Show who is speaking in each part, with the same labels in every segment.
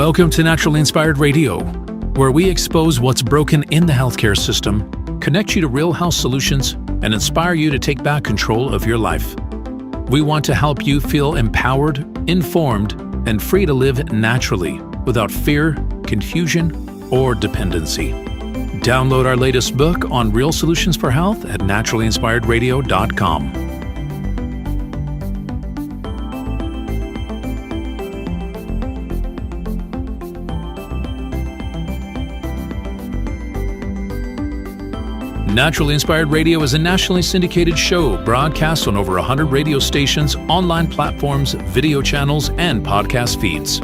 Speaker 1: Welcome to Naturally Inspired Radio, where we expose what's broken in the healthcare system, connect you to real health solutions, and inspire you to take back control of your life. We want to help you feel empowered, informed, and free to live naturally without fear, confusion, or dependency. Download our latest book on real solutions for health at naturallyinspiredradio.com. Naturally Inspired Radio is a nationally syndicated show broadcast on over 100 radio stations, online platforms, video channels, and podcast feeds.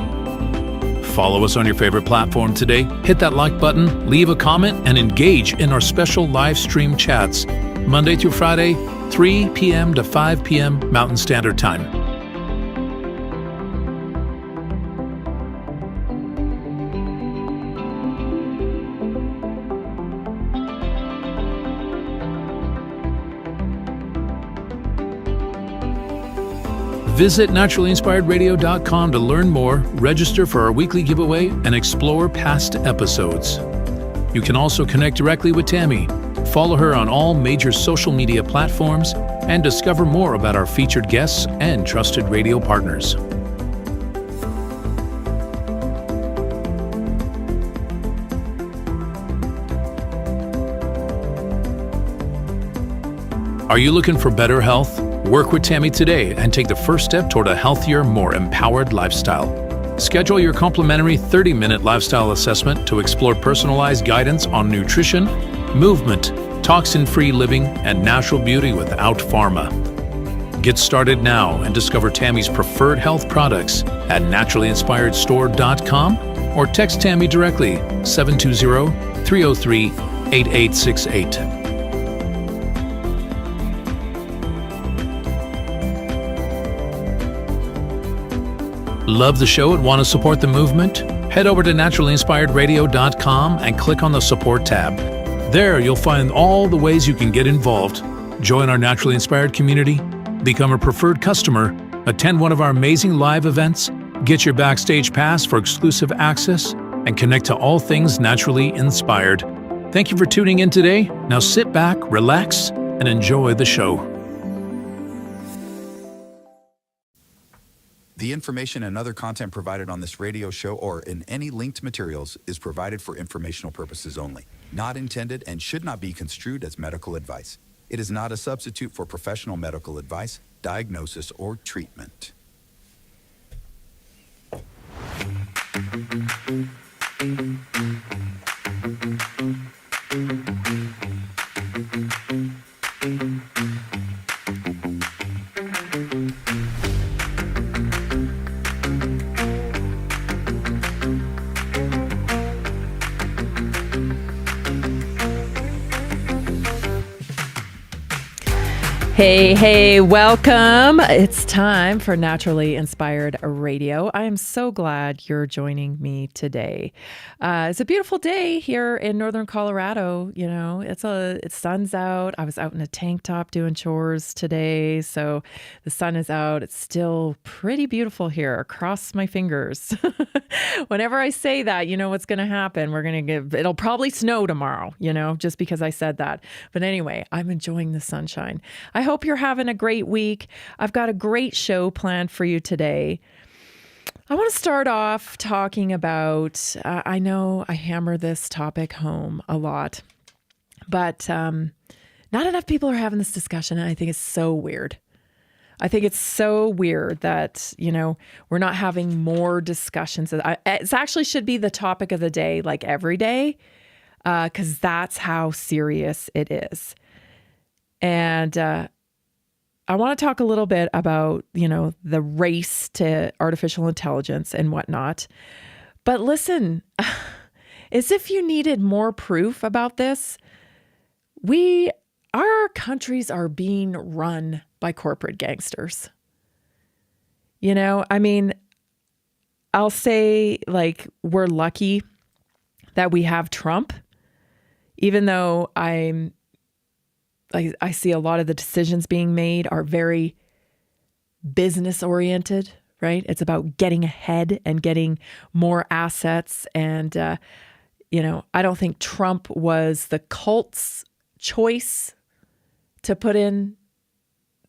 Speaker 1: Follow us on your favorite platform today, hit that like button, leave a comment, and engage in our special live stream chats, Monday through Friday, 3 p.m. to 5 p.m. Mountain Standard Time. Visit naturallyinspiredradio.com to learn more, register for our weekly giveaway, and explore past episodes. You can also connect directly with Tammy, follow her on all major social media platforms, and discover more about our featured guests and trusted radio partners. Are you looking for better health? Work with Tammy today and take the first step toward a healthier, more empowered lifestyle. Schedule your complimentary 30-minute lifestyle assessment to explore personalized guidance on nutrition, movement, toxin-free living, and natural beauty without pharma. Get started now and discover Tammy's preferred health products at naturallyinspiredstore.com or text Tammy directly 720-303-8868. Love the show and want to support the movement? Head over to naturallyinspiredradio.com and click on the support tab. There you'll find all the ways you can get involved. Join our Naturally Inspired community, become a preferred customer, attend one of our amazing live events, get your backstage pass for exclusive access, and connect to all things naturally inspired. Thank you for tuning in today. Now sit back, relax, and enjoy the show.
Speaker 2: The information and other content provided on this radio show or in any linked materials is provided for informational purposes only, not intended and should not be construed as medical advice. It is not a substitute for professional medical advice, diagnosis, or treatment.
Speaker 3: Hey, welcome. It's time for Naturally Inspired Radio. I am so glad you're joining me today. It's a beautiful day here in Northern Colorado. You know, it's sun's out. I was out in a tank top doing chores today. So the sun is out. It's still pretty beautiful here. Cross my fingers. Whenever I say that, you know what's going to happen. It'll probably snow tomorrow, just because I said that. But anyway, I'm enjoying the sunshine. I hope you're having a great week. I've got a great show planned for you today. I want to start off talking about, I know I hammer this topic home a lot, but not enough people are having this discussion, and I think it's so weird. I think it's so weird that, we're not having more discussions. It actually should be the topic of the day, like every day, because that's how serious it is. And I want to talk a little bit about, the race to artificial intelligence and whatnot. But listen, as if you needed more proof about this, our countries are being run by corporate gangsters. I'll say, we're lucky that we have Trump, even though I see a lot of the decisions being made are very business oriented right? It's about getting ahead and getting more assets. And, I don't think Trump was the cult's choice to put in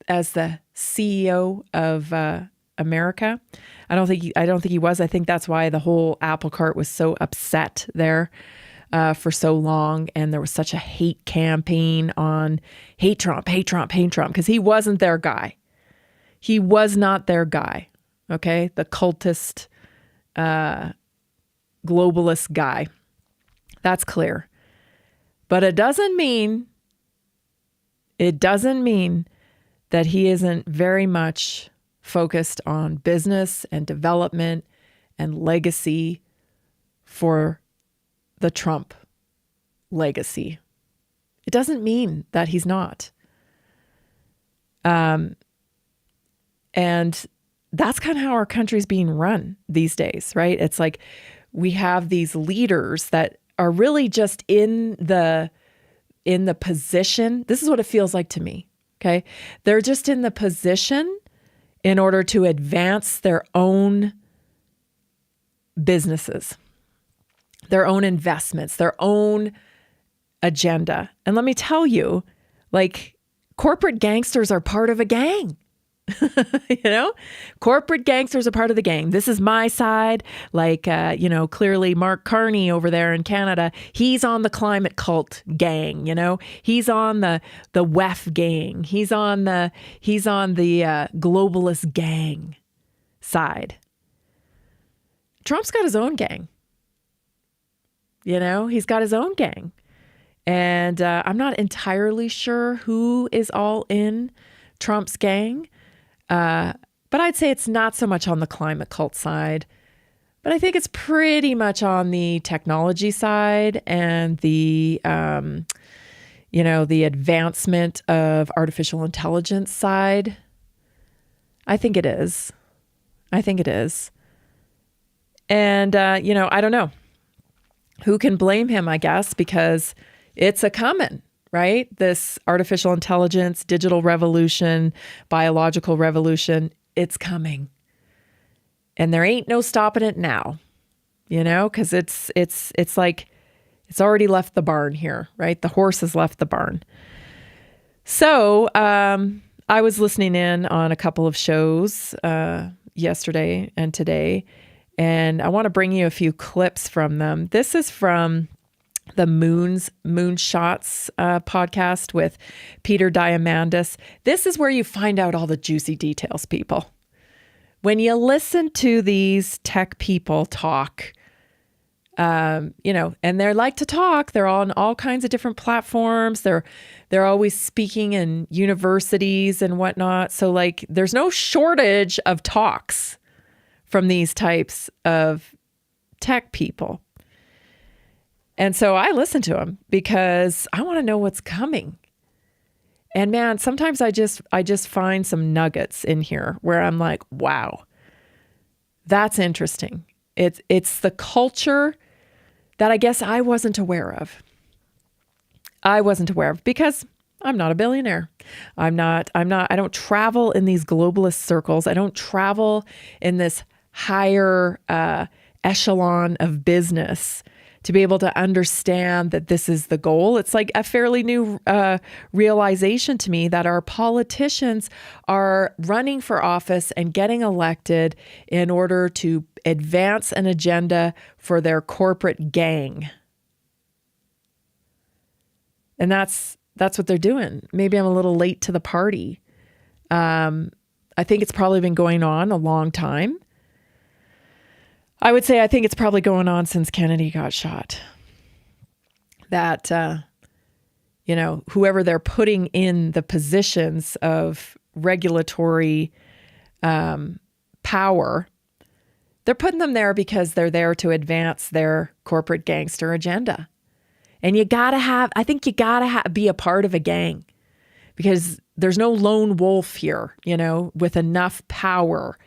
Speaker 3: as the CEO of America. I don't think he was. I think that's why the whole apple cart was so upset there for so long, and there was such a hate campaign on hate Trump, because he wasn't their guy. He was not their guy. Okay, the cultist, globalist guy. That's clear. But it doesn't mean that he isn't very much focused on business and development and legacy for the Trump legacy. It doesn't mean that he's not. And that's kind of how our country's being run these days, right? It's like we have these leaders that are really just in the position. This is what it feels like to me. Okay. They're just in the position in order to advance their own businesses, their own investments, their own agenda. And let me tell you, like, corporate gangsters are part of a gang. Corporate gangsters are part of the gang. This is my side. Like, clearly Mark Carney over there in Canada, he's on the climate cult gang. He's on the WEF gang. He's on the globalist gang side. Trump's got his own gang. He's got his own gang. And I'm not entirely sure who is all in Trump's gang. But I'd say it's not so much on the climate cult side, but I think it's pretty much on the technology side and the advancement of artificial intelligence side. I think it is. And, I don't know. Who can blame him, I guess, because it's a coming. Right? This artificial intelligence, digital revolution, biological revolution, it's coming. And there ain't no stopping it now, because it's like it's already left the barn here, right? The horse has left the barn. So I was listening in on a couple of shows yesterday and today, and I want to bring you a few clips from them. This is from the Moonshots podcast with Peter Diamandis. This is where you find out all the juicy details, people. When you listen to these tech people talk, and they like to talk, they're on all kinds of different platforms. They're always speaking in universities and whatnot. So like, there's no shortage of talks from these types of tech people. And so I listen to them because I want to know what's coming. And man, sometimes I just find some nuggets in here where I'm like, wow, that's interesting. It's the culture that I guess I wasn't aware of. Because I'm not a billionaire. I don't travel in these globalist circles. I don't travel in this higher echelon of business to be able to understand that this is the goal. It's like a fairly new realization to me that our politicians are running for office and getting elected in order to advance an agenda for their corporate gang. And that's what they're doing. Maybe I'm a little late to the party. I think it's probably been going on a long time. I would say I think it's probably going on since Kennedy got shot. That, whoever they're putting in the positions of regulatory power, they're putting them there because they're there to advance their corporate gangster agenda. And you gotta be a part of a gang because there's no lone wolf here, with enough power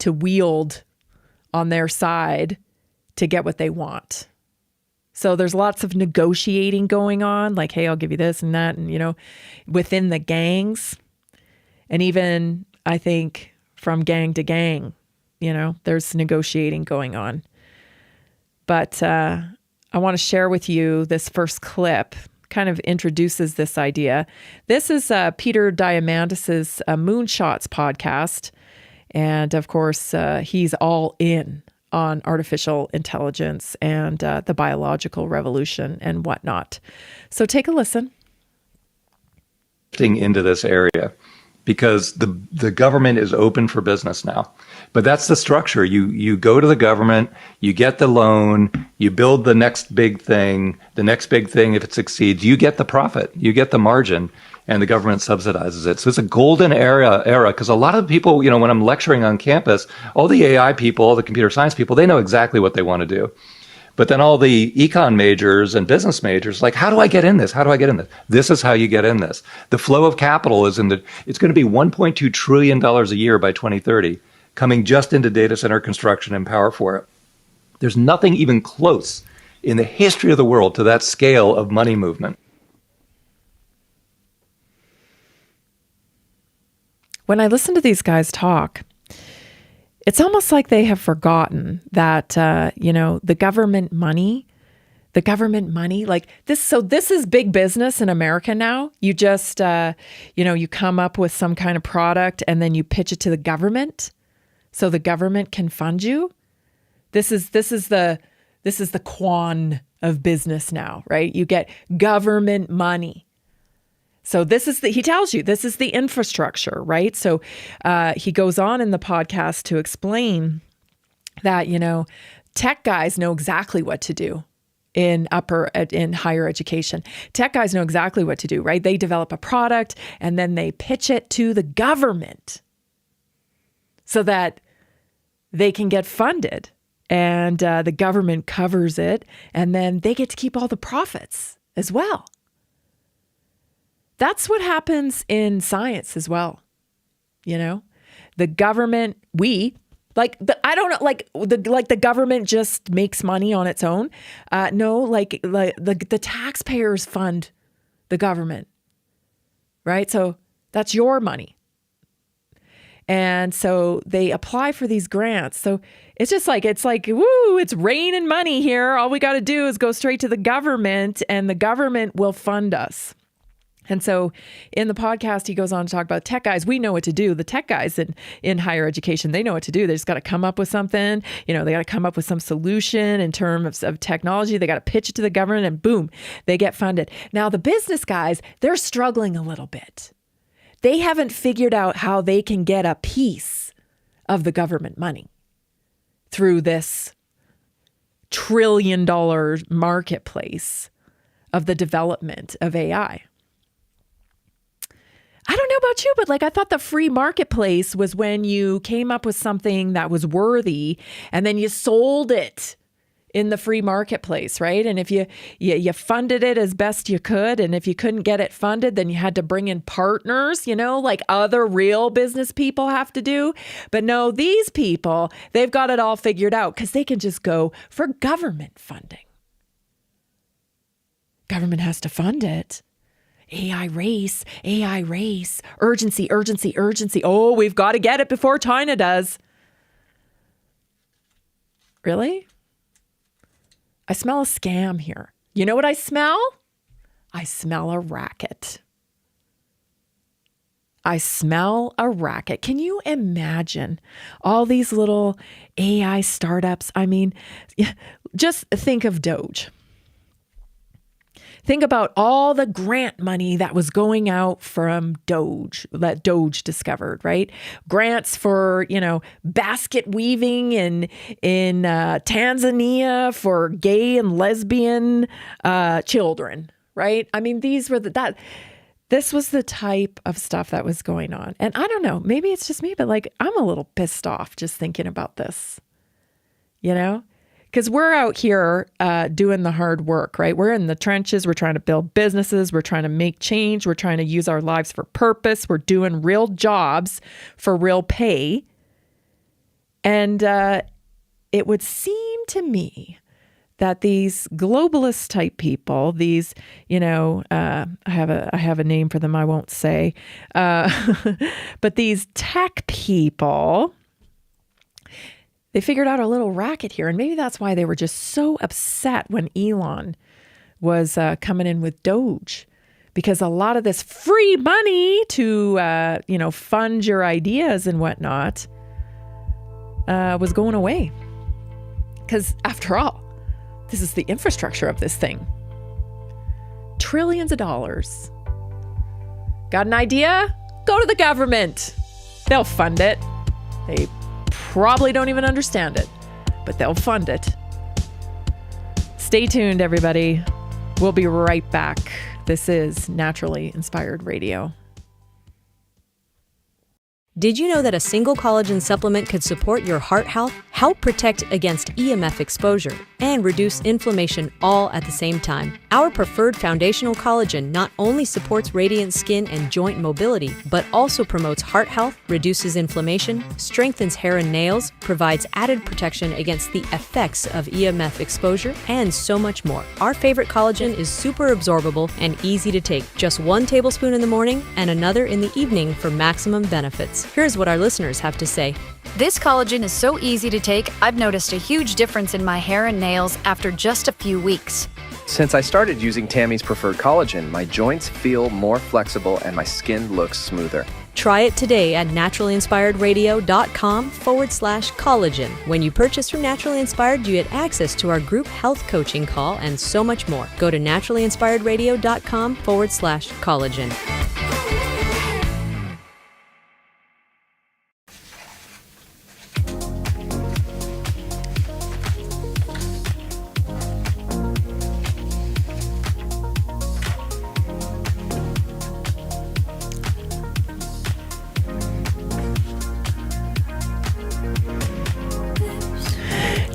Speaker 3: to wield on their side to get what they want. So there's lots of negotiating going on, like, hey, I'll give you this and that, and, within the gangs. And even, I think, from gang to gang, there's negotiating going on. But I want to share with you this first clip, kind of introduces this idea. This is Peter Diamandis's Moonshots podcast. And of course, he's all in on artificial intelligence and the biological revolution and whatnot. So take a listen.
Speaker 4: Into this area because the government is open for business now. But that's the structure. You go to the government, you get the loan, you build the next big thing. The next big thing, if it succeeds, you get the profit, you get the margin, and the government subsidizes it. So it's a golden era because a lot of people, when I'm lecturing on campus, all the AI people, all the computer science people, they know exactly what they want to do. But then all the econ majors and business majors, like, how do I get in this? How do I get in this? This is how you get in this. The flow of capital it's going to be $1.2 trillion a year by 2030, coming just into data center construction and power for it. There's nothing even close in the history of the world to that scale of money movement.
Speaker 3: When I listen to these guys talk, it's almost like they have forgotten that, the government money, like this. So this is big business in America now. You just, you come up with some kind of product and then you pitch it to the government so the government can fund you. This is the quan of business now, right? You get government money. So he tells you this is the infrastructure, right? So he goes on in the podcast to explain that, tech guys know exactly what to do in higher education. Tech guys know exactly what to do, right? They develop a product and then they pitch it to the government so that they can get funded, and the government covers it, and then they get to keep all the profits as well. That's what happens in science as well. The government, the government just makes money on its own. No, the taxpayers fund the government, right? So that's your money. And so they apply for these grants. So it's like, woo, it's raining money here. All we got to do is go straight to the government and the government will fund us. And so in the podcast, he goes on to talk about tech guys. We know what to do. The tech guys in higher education, they know what to do. They just got to come up with something. They got to come up with some solution in terms of technology. They got to pitch it to the government and boom, they get funded. Now, the business guys, they're struggling a little bit. They haven't figured out how they can get a piece of the government money through this $1 trillion marketplace of the development of AI. I don't know about you, but I thought the free marketplace was when you came up with something that was worthy and then you sold it in the free marketplace, right? And if you funded it as best you could, and if you couldn't get it funded, then you had to bring in partners, like other real business people have to do. But no, these people, they've got it all figured out because they can just go for government funding. Government has to fund it. AI race, urgency. Oh, we've got to get it before China does. Really? I smell a scam here. You know what I smell? I smell a racket. Can you imagine all these little AI startups? I mean, just think of Doge. Think about all the grant money that was going out from Doge, that Doge discovered, right? Grants for, basket weaving in Tanzania for gay and lesbian children, right? I mean, this was the type of stuff that was going on. And I don't know, maybe it's just me, but I'm a little pissed off just thinking about this, Because we're out here doing the hard work, right? We're in the trenches. We're trying to build businesses. We're trying to make change. We're trying to use our lives for purpose. We're doing real jobs for real pay. And it would seem to me that these globalist type people, these, I have a name for them I won't say, but these tech people, They figured out a little racket here, and maybe that's why they were just so upset when Elon was coming in with Doge, because a lot of this free money to, fund your ideas and whatnot was going away. Because after all, this is the infrastructure of this thing. Trillions of dollars. Got an idea? Go to the government. They'll fund it. They probably don't even understand it, but they'll fund it. Stay tuned, everybody. We'll be right back. This is Naturally Inspired Radio.
Speaker 5: Did you know that a single collagen supplement could support your heart health, help protect against EMF exposure, and reduce inflammation all at the same time? Our preferred foundational collagen not only supports radiant skin and joint mobility, but also promotes heart health, reduces inflammation, strengthens hair and nails, provides added protection against the effects of EMF exposure, and so much more. Our favorite collagen is super absorbable and easy to take. Just 1 tablespoon in the morning and another in the evening for maximum benefits. Here's what our listeners have to say.
Speaker 6: This collagen is so easy to take, I've noticed a huge difference in my hair and nails after just a few weeks.
Speaker 7: Since I started using Tammy's preferred collagen, my joints feel more flexible and my skin looks smoother.
Speaker 5: Try it today at naturalinspiredradio.com/collagen. When you purchase from Naturally Inspired, you get access to our group health coaching call and so much more. Go to naturalinspiredradio.com/collagen.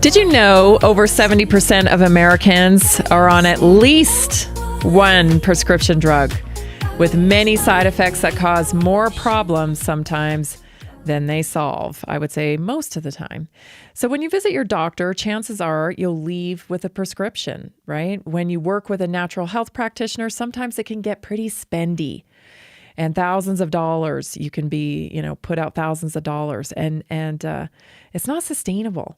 Speaker 3: Did you know over 70% of Americans are on at least one prescription drug, with many side effects that cause more problems sometimes than they solve? I would say most of the time. So when you visit your doctor, chances are you'll leave with a prescription, right? When you work with a natural health practitioner, sometimes it can get pretty spendy. And thousands of dollars, you can be, put out thousands of dollars, and it's not sustainable.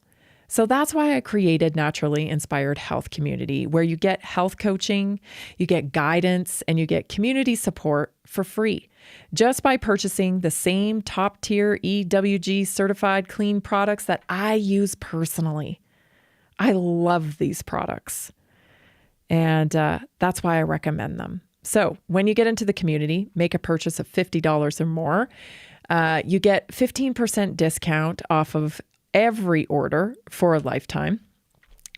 Speaker 3: So that's why I created Naturally Inspired Health Community, where you get health coaching, you get guidance, and you get community support for free, just by purchasing the same top-tier EWG certified clean products that I use personally. I love these products, and that's why I recommend them. So when you get into the community, make a purchase of $50 or more, you get 15% discount off of every order for a lifetime.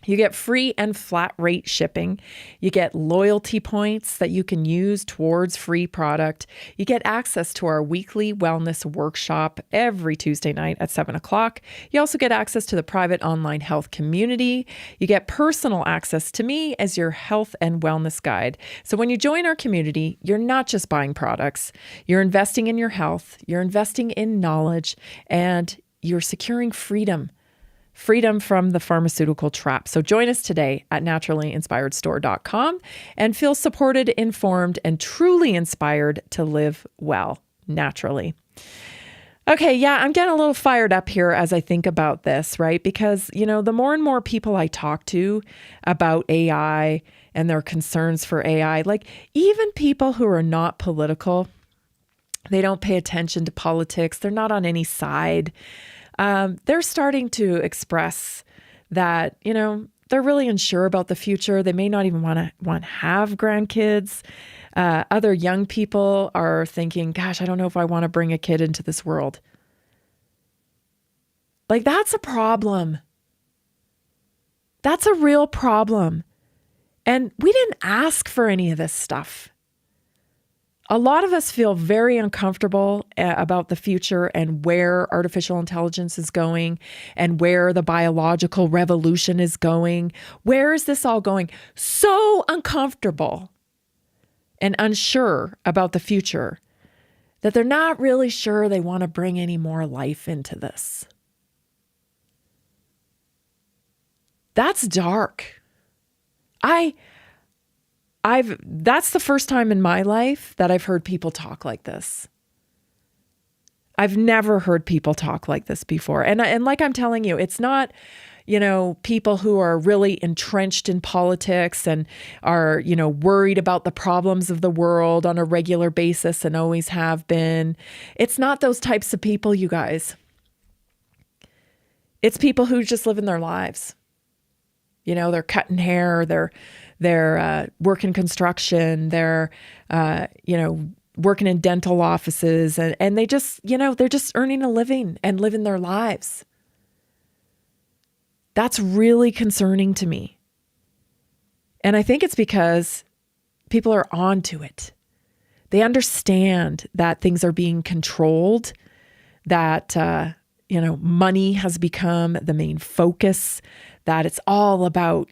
Speaker 3: You get free and flat rate shipping. You get loyalty points that you can use towards free product. You get access to our weekly wellness workshop every Tuesday night at 7 o'clock. You also get access to the private online health community. You get personal access to me as your health and wellness guide. So when you join our community, you're not just buying products. You're investing in your health. You're investing in knowledge, and you're securing freedom from the pharmaceutical trap. So join us today at naturallyinspiredstore.com and feel supported, informed, and truly inspired to live well naturally. Okay, yeah, I'm getting a little fired up here as I think about this, right? Because, the more and more people I talk to about AI and their concerns for AI, like even people who are not political, they don't pay attention to politics, they're not on any side. They're starting to express that, they're really unsure about the future. They may not even want to have grandkids. Other young people are thinking, gosh, I don't know if I want to bring a kid into this world. Like, that's a problem. That's a real problem. And we didn't ask for any of this stuff. A lot of us feel very uncomfortable about the future and where artificial intelligence is going and where the biological revolution is going. Where is this all going? So uncomfortable and unsure about the future that they're not really sure they want to bring any more life into this. That's dark. That's the first time in my life that I've heard people talk like this. I've never heard people talk like this before. And like I'm telling you, it's not, people who are really entrenched in politics and are, worried about the problems of the world on a regular basis and always have been. It's not those types of people, you guys. It's people who just live in their lives. They're cutting hair, they're working construction, they're, working in dental offices, and they just, they're just earning a living and living their lives. That's really concerning to me. And I think it's because people are onto it. They understand that things are being controlled, that, money has become the main focus, that it's all about,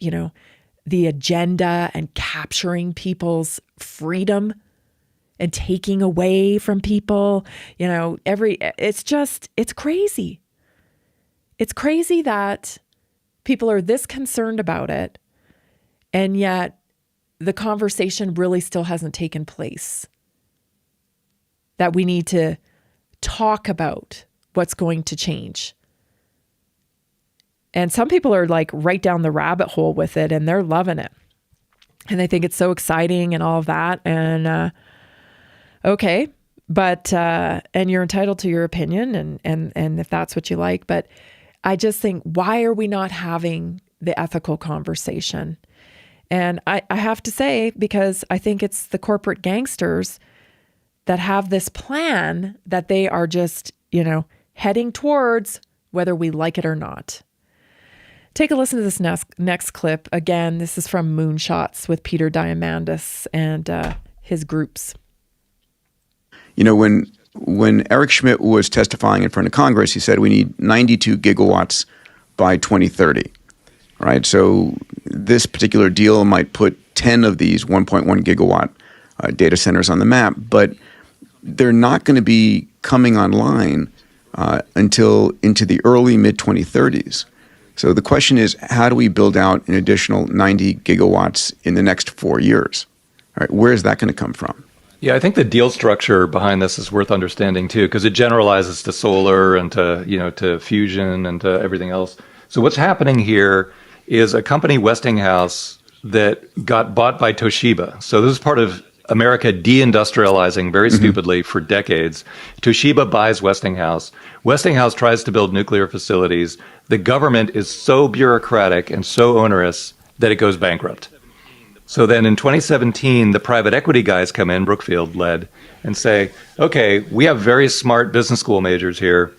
Speaker 3: the agenda and capturing people's freedom and taking away from people, it's crazy. It's crazy that people are this concerned about it, and yet the conversation really still hasn't taken place. That we need to talk about what's going to change. And some people are like right down the rabbit hole with it, and they're loving it. And they think it's so exciting and all of that. And okay, but and you're entitled to your opinion, and if that's what you like. But I just think, why are we not having the ethical conversation? And I have to say, because I think it's the corporate gangsters that have this plan that they are just, heading towards, whether we like it or not. Take a listen to this next clip. Again, this is from Moonshots with Peter Diamandis and his groups.
Speaker 8: When Eric Schmidt was testifying in front of Congress, he said we need 92 gigawatts by 2030, right? So this particular deal might put 10 of these 1.1 gigawatt data centers on the map, but they're not going to be coming online until into the early mid-2030s. So the question is, how do we build out an additional 90 gigawatts in the next 4 years? All right, where is that going to come from?
Speaker 4: Yeah, I think the deal structure behind this is worth understanding too, because it generalizes to solar and to fusion and to everything else. So what's happening here is a company, Westinghouse, that got bought by Toshiba. So this is part of America deindustrializing very stupidly for decades. Toshiba buys Westinghouse. Westinghouse tries to build nuclear facilities. The government is so bureaucratic and so onerous that it goes bankrupt. So then in 2017, the private equity guys come in, Brookfield led, and say, okay, we have very smart business school majors here.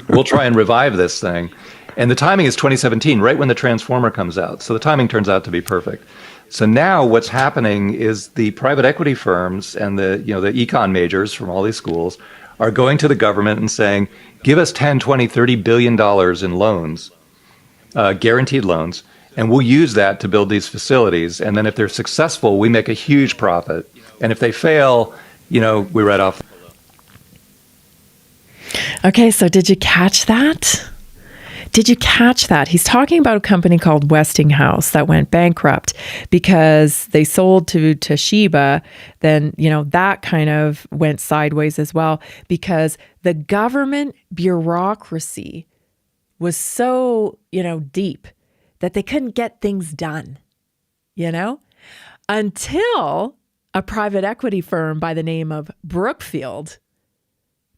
Speaker 4: We'll try and revive this thing. And the timing is 2017, right when the transformer comes out. So the timing turns out to be perfect. So now what's happening is the private equity firms and the econ majors from all these schools are going to the government and saying, give us 10, 20, $30 billion in loans, guaranteed loans, and we'll use that to build these facilities. And then if they're successful, we make a huge profit. And if they fail, we write off.
Speaker 3: Okay, so did you catch that? Did you catch that? He's talking about a company called Westinghouse that went bankrupt because they sold to Toshiba. Then, that kind of went sideways as well because the government bureaucracy was so, deep that they couldn't get things done, until a private equity firm by the name of Brookfield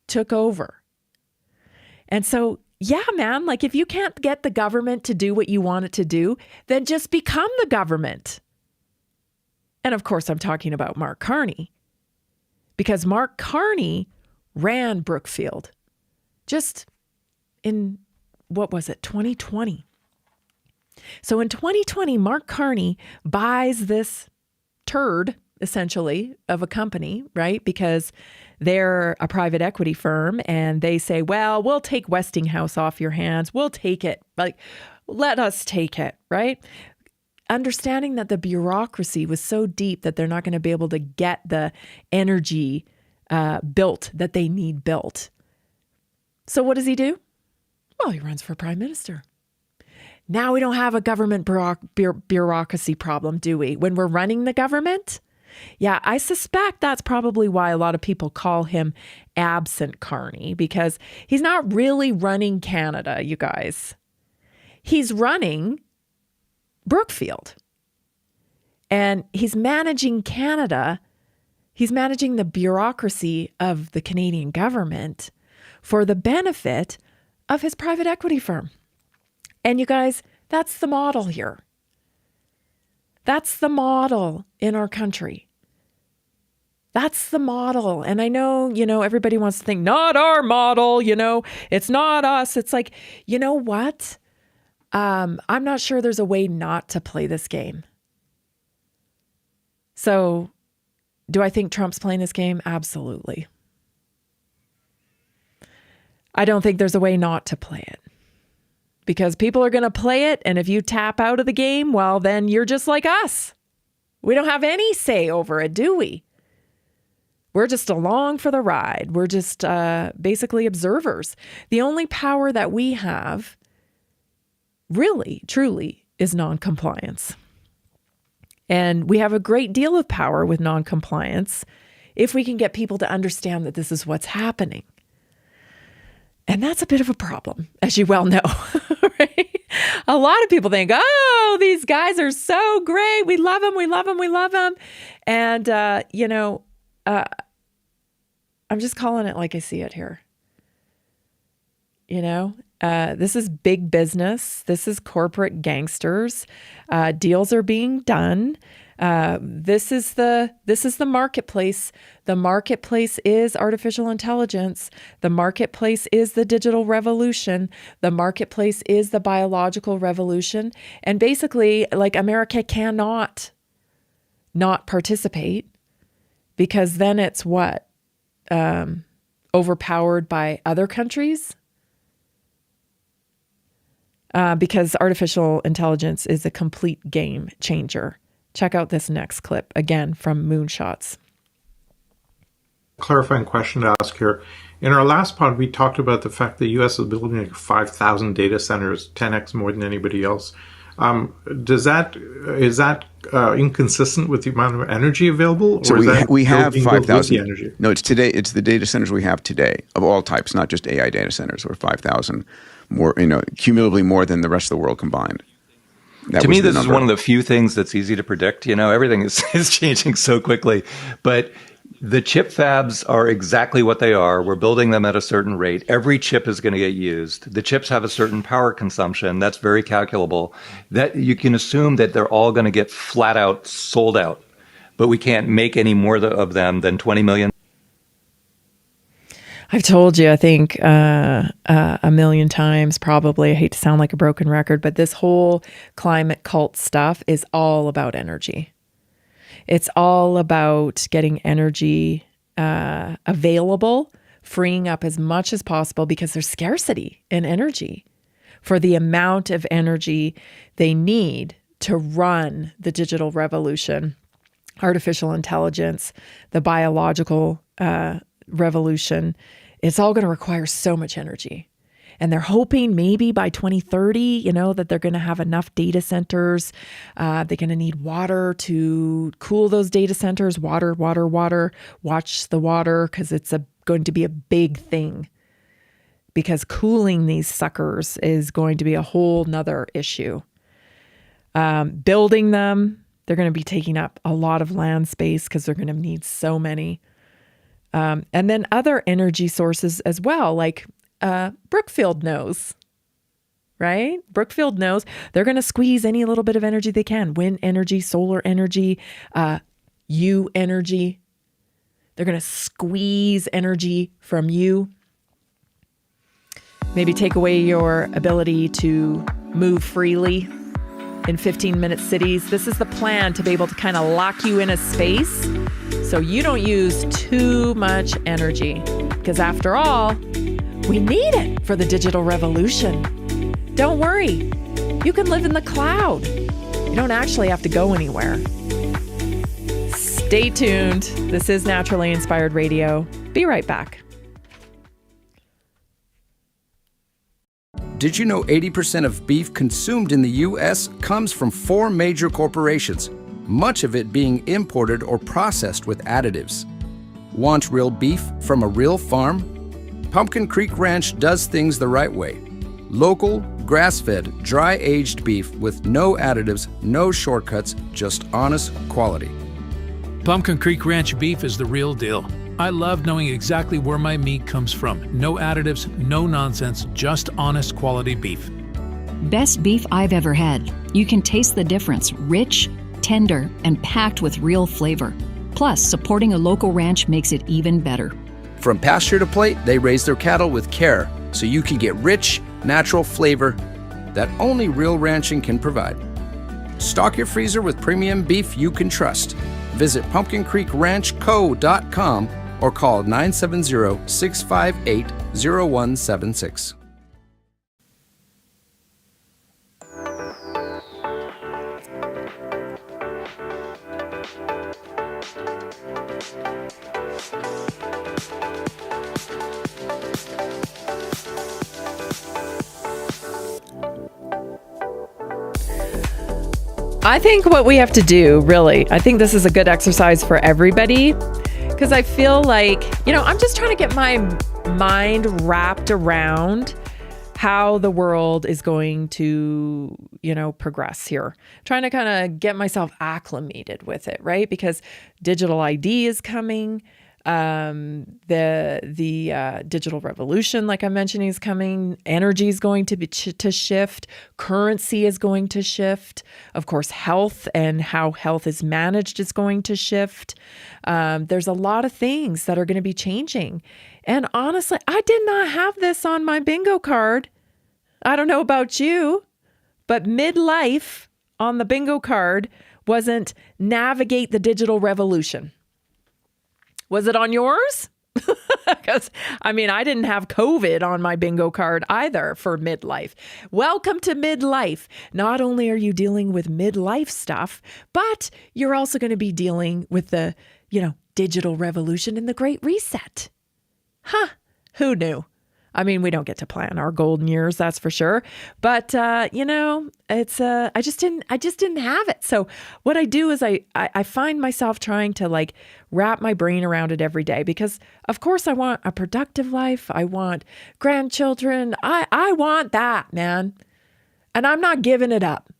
Speaker 3: took over. And so, yeah, man, like if you can't get the government to do what you want it to do, then just become the government. And of course, I'm talking about Mark Carney, because Mark Carney ran Brookfield just in, 2020. So in 2020, Mark Carney buys this turd, essentially, of a company, right? Because they're a private equity firm and they say, well, we'll take Westinghouse off your hands. We'll take it. Like, let us take it, right? Understanding that the bureaucracy was so deep that they're not going to be able to get the energy built that they need built. So what does he do? Well, he runs for prime minister. Now we don't have a government bureaucracy problem, do we? When we're running the government, Yeah, I suspect that's probably why a lot of people call him absent Carney, because he's not really running Canada, you guys. He's running Brookfield. And he's managing Canada. He's managing the bureaucracy of the Canadian government for the benefit of his private equity firm. And you guys, that's the model here. That's the model in our country. That's the model. And I know, everybody wants to think, not our model, it's not us. It's like, you know what? I'm not sure there's a way not to play this game. So, do I think Trump's playing this game? Absolutely. I don't think there's a way not to play it. Because people are going to play it, and if you tap out of the game, well, then you're just like us. We don't have any say over it, do we? We're just along for the ride. We're just basically observers. The only power that we have, really, truly, is noncompliance. And we have a great deal of power with noncompliance if we can get people to understand that this is what's happening. And that's a bit of a problem, as you well know, right? A lot of people think, oh, these guys are so great. We love them. We love them. We love them. And, I'm just calling it like I see it here. This is big business. This is corporate gangsters. Deals are being done. This is the marketplace. The marketplace is artificial intelligence. The marketplace is the digital revolution. The marketplace is the biological revolution. And basically, like, America cannot not participate, because then it's what? Overpowered by other countries? Because artificial intelligence is a complete game changer. Check out this next clip, again, from Moonshots.
Speaker 9: Clarifying question to ask here. In our last pod, we talked about the fact that the U.S. is building like 5,000 data centers, 10x more than anybody else. Is that inconsistent with the amount of energy available?
Speaker 8: So we have 5,000.
Speaker 9: No,
Speaker 8: it's today. It's the data centers we have today of all types, not just AI data centers. We're 5,000 more, cumulatively more than the rest of the world combined.
Speaker 4: To me, this is one of the few things that's easy to predict. Everything is changing so quickly. But the chip fabs are exactly what they are. We're building them at a certain rate. Every chip is going to get used. The chips have a certain power consumption. That's very calculable. That you can assume that they're all going to get flat out sold out. But we can't make any more of them than 20 million.
Speaker 3: I've told you, I think, a million times, probably. I hate to sound like a broken record, but this whole climate cult stuff is all about energy. It's all about getting energy available, freeing up as much as possible, because there's scarcity in energy for the amount of energy they need to run the digital revolution, artificial intelligence, the biological revolution. It's all going to require so much energy. And they're hoping maybe by 2030, that they're going to have enough data centers. They're going to need water to cool those data centers. Water. Watch the water, because it's going to be a big thing. Because cooling these suckers is going to be a whole nother issue. Building them, they're going to be taking up a lot of land space, because they're going to need so many. And then other energy sources as well, like Brookfield knows, right? Brookfield knows they're going to squeeze any little bit of energy they can. Wind energy, solar energy, you energy. They're going to squeeze energy from you. Maybe take away your ability to move freely in 15-minute cities. This is the plan, to be able to kind of lock you in a space so you don't use too much energy. Because after all, we need it for the digital revolution. Don't worry. You can live in the cloud. You don't actually have to go anywhere. Stay tuned. This is Naturally Inspired Radio. Be right back.
Speaker 10: Did you know 80% of beef consumed in the U.S. comes from 4 major corporations? much of it being imported or processed with additives. Want real beef from a real farm? Pumpkin Creek Ranch does things the right way. Local, grass-fed, dry-aged beef with no additives, no shortcuts, just honest quality.
Speaker 1: Pumpkin Creek Ranch beef is the real deal. I love knowing exactly where my meat comes from. No additives, no nonsense, just honest quality beef.
Speaker 11: Best beef I've ever had. You can taste the difference. Rich, tender, and packed with real flavor. Plus, supporting a local ranch makes it even better.
Speaker 10: From pasture to plate, they raise their cattle with care, so you can get rich, natural flavor that only real ranching can provide. Stock your freezer with premium beef you can trust. Visit pumpkincreekranchco.com or call 970-658-0176.
Speaker 3: I think what we have to do, really, I think this is a good exercise for everybody, because I feel like, I'm just trying to get my mind wrapped around how the world is going to, progress here. Trying to kind of get myself acclimated with it, right? Because digital ID is coming. The digital revolution, like I mentioned, is coming. Energy is going to be to shift. Currency is going to shift. Of course, health and how health is managed is going to shift. There's a lot of things that are going to be changing. And honestly, I did not have this on my bingo card. I don't know about you, but midlife on the bingo card wasn't navigate the digital revolution. Was it on yours? Because, I didn't have COVID on my bingo card either for midlife. Welcome to midlife. Not only are you dealing with midlife stuff, but you're also going to be dealing with the, digital revolution and the Great Reset. Who knew? We don't get to plan our golden years, that's for sure. But, it's, I just didn't have it. So what I do is I find myself trying to wrap my brain around it every day, because of course I want a productive life. I want grandchildren. I want that, man. And I'm not giving it up.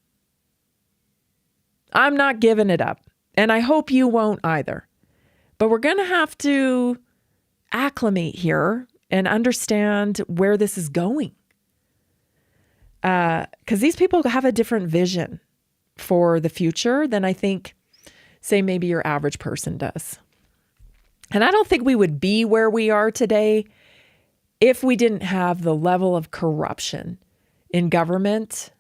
Speaker 3: I'm not giving it up. And I hope you won't either. But we're going to have to acclimate here and understand where this is going. Because these people have a different vision for the future than I think, say, maybe your average person does. And I don't think we would be where we are today if we didn't have the level of corruption in government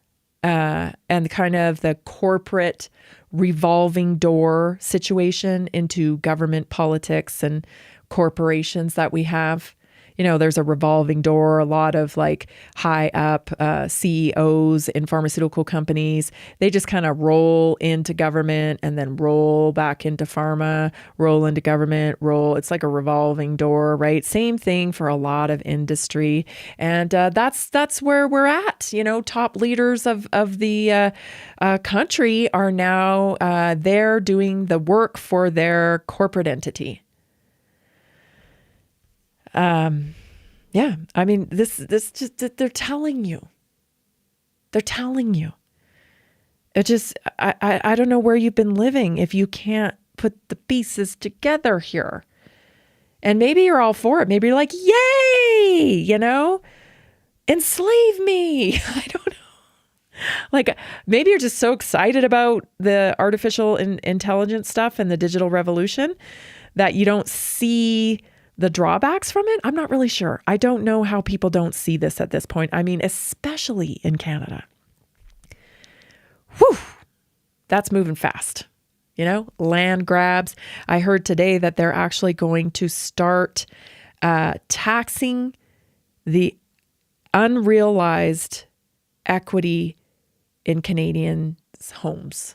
Speaker 3: and kind of the corporate revolving door situation into government politics and corporations that we have. There's a revolving door, a lot of high up CEOs in pharmaceutical companies. They just kind of roll into government and then roll back into pharma, roll into government, roll. It's like a revolving door, right? Same thing for a lot of industry. And that's where we're at. Top leaders of the country are now there doing the work for their corporate entity. This just, they're telling you. It just, I don't know where you've been living if you can't put the pieces together here. And maybe you're all for it. Maybe you're like, yay, enslave me. I don't know. Maybe you're just so excited about the artificial intelligence stuff and the digital revolution that you don't see the drawbacks from it. I'm not really sure. I don't know how people don't see this at this point. Especially in Canada. Whew, that's moving fast. Land grabs. I heard today that they're actually going to start taxing the unrealized equity in Canadians' homes.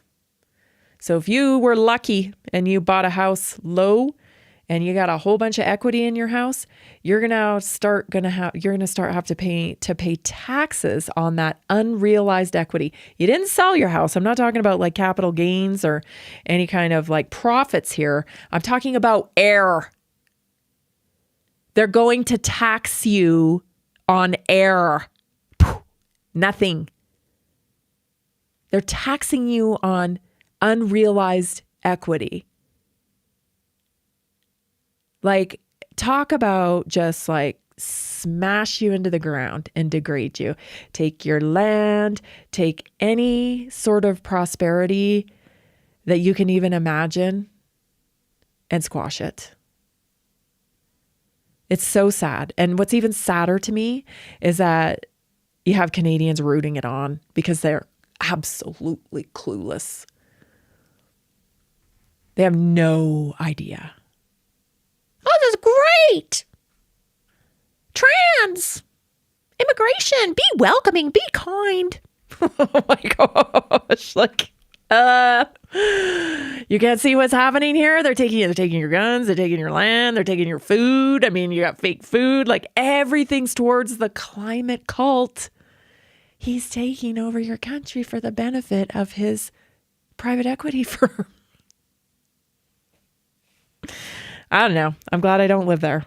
Speaker 3: So if you were lucky and you bought a house low and you got a whole bunch of equity in your house, you're gonna start have to pay taxes on that unrealized equity. You didn't sell your house. I'm not talking about like capital gains or any kind of like profits here. I'm talking about air. They're going to tax you on air. Nothing. They're taxing you on unrealized equity. Like, talk about just like smash you into the ground and degrade you. Take your land, take any sort of prosperity that you can even imagine and squash it. It's so sad. And what's even sadder to me is that you have Canadians rooting it on because they're absolutely clueless. They have no idea. Oh, this is great. Trans. Immigration. Be welcoming. Be kind. Oh my gosh. Like, you can't see what's happening here. They're taking your guns. They're taking your land. They're taking your food. I mean, you got fake food. Like, everything's towards the climate cult. He's taking over your country for the benefit of his private equity firm. I don't know. I'm glad I don't live there.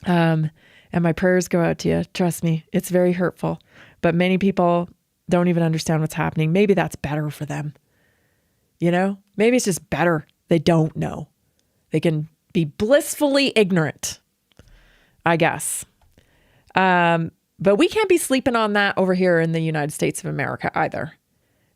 Speaker 3: And my prayers go out to you. Trust me, it's very hurtful. But many people don't even understand what's happening. Maybe that's better for them. You know, maybe it's just better. They don't know. They can be blissfully ignorant, I guess. But we can't be sleeping on that over here in the United States of America either.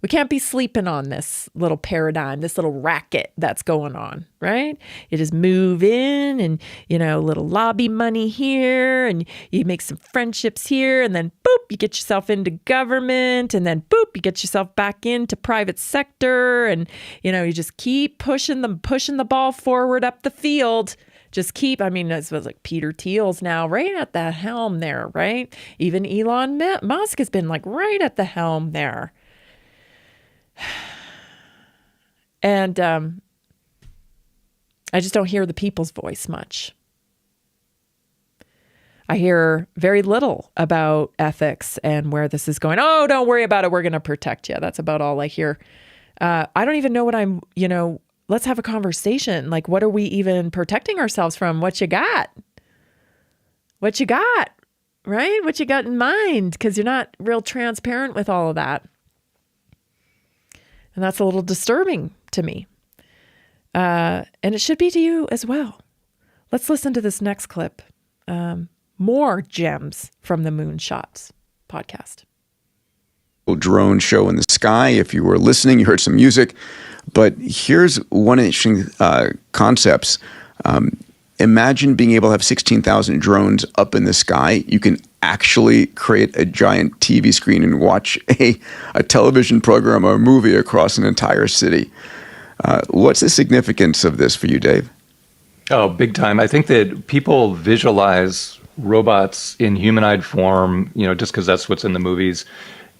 Speaker 3: We can't be sleeping on this little paradigm, this little racket that's going on, right? You just move in and, you know, little lobby money here, and you make some friendships here, and then boop, you get yourself into government, and then boop, you get yourself back into private sector, and, you know, you just keep pushing the ball forward up the field. Just keep, I mean, it was like Peter Thiel's now right at the helm there, right? Even Elon Musk has been like right at the helm there. And I just don't hear the people's voice much. I hear very little about ethics and where this is going. Oh, don't worry about it. We're going to protect you. That's about all I hear. I don't even know what I'm, you know, let's have a conversation. Like, what are we even protecting ourselves from? What you got? What you got, right? What you got in mind? Because you're not real transparent with all of that. And that's a little disturbing to me. And it should be to you as well. Let's listen to this next clip. More gems from the Moonshots podcast.
Speaker 8: Drone show in the sky. If you were listening, you heard some music. But here's one interesting concepts. Imagine being able to have 16,000 drones up in the sky. You can actually create a giant TV screen and watch a television program or a movie across an entire city. What's the significance of this for you, Dave?
Speaker 4: Oh, big time. I think that people visualize robots in humanoid form, you know, just because that's what's in the movies,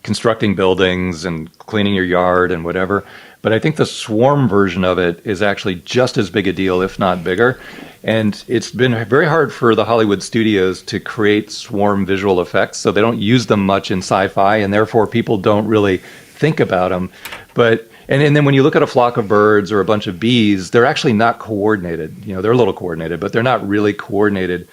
Speaker 4: constructing buildings and cleaning your yard and whatever. But I think the swarm version of it is actually just as big a deal, if not bigger. And it's been very hard for the Hollywood studios to create swarm visual effects, so they don't use them much in sci-fi, and therefore people don't really think about them. But and then when you look at a flock of birds or a bunch of bees, they're actually not coordinated. You know, they're a little coordinated, but they're not really coordinated.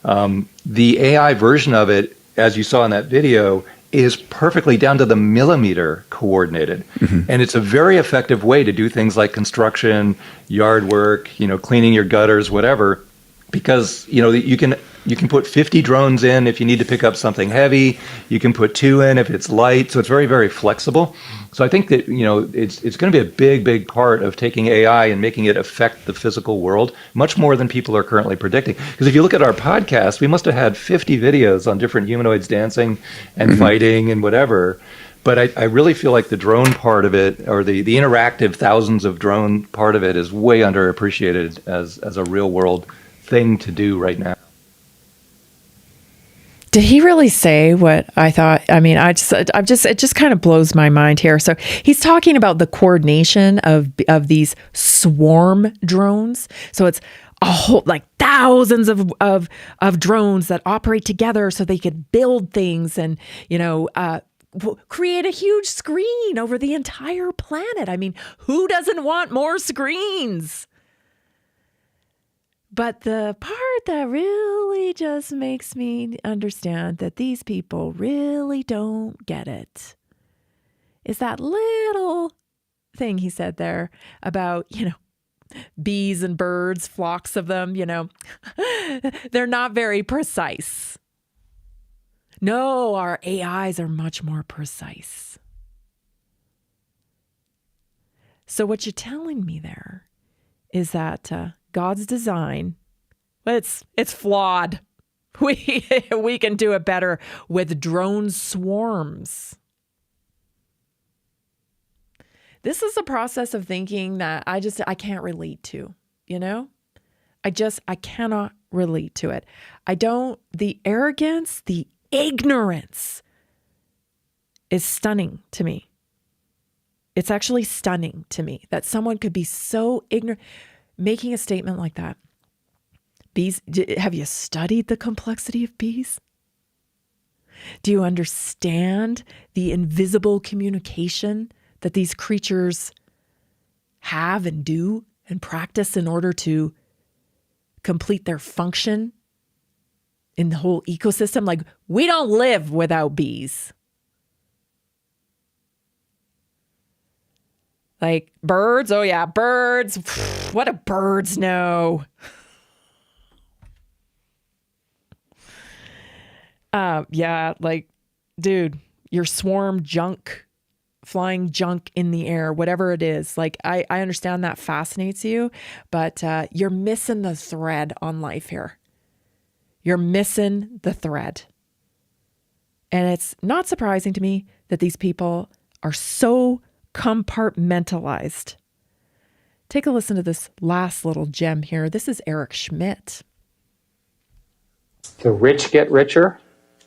Speaker 4: The AI version of it, as you saw in that video, is perfectly down to the millimeter coordinated. Mm-hmm. And it's a very effective way to do things like construction, yard work, you know, cleaning your gutters, whatever, because, you know, you can put 50 drones in if you need to pick up something heavy. You can put 2 in if it's light. So it's very, very flexible. So I think that, you know, it's going to be a big, big part of taking AI and making it affect the physical world much more than people are currently predicting. Because if you look at our podcast, we must have had 50 videos on different humanoids dancing and mm-hmm. fighting and whatever. But I really feel like the drone part of it, or the interactive thousands of drone part of it, is way underappreciated as a real world thing to do right now.
Speaker 3: Did he really say what I thought? I mean, it just kind of blows my mind here. So he's talking about the coordination of these swarm drones. So it's a whole, like thousands of drones that operate together so they could build things and, create a huge screen over the entire planet. I mean, who doesn't want more screens? But the part that really just makes me understand that these people really don't get it is that little thing he said there about, bees and birds, flocks of them, they're not very precise. No, our AIs are much more precise. So what you're telling me there is that God's design, it's flawed. We can do it better with drone swarms. This is a process of thinking that I can't relate to, I cannot relate to it. The arrogance, the ignorance is stunning to me. It's actually stunning to me that someone could be so ignorant, making a statement like that. Bees, have you studied the complexity of bees? Do you understand the invisible communication that these creatures have and do and practice in order to complete their function in the whole ecosystem? Like, we don't live without bees. Like birds, oh yeah, birds. What do birds know? Yeah, like, dude, your swarm junk, flying junk in the air, whatever it is. Like, I understand that fascinates you, but you're missing the thread on life here. You're missing the thread. And it's not surprising to me that these people are so compartmentalized. Take a listen to this last little gem here. This is Eric Schmidt.
Speaker 12: The rich get richer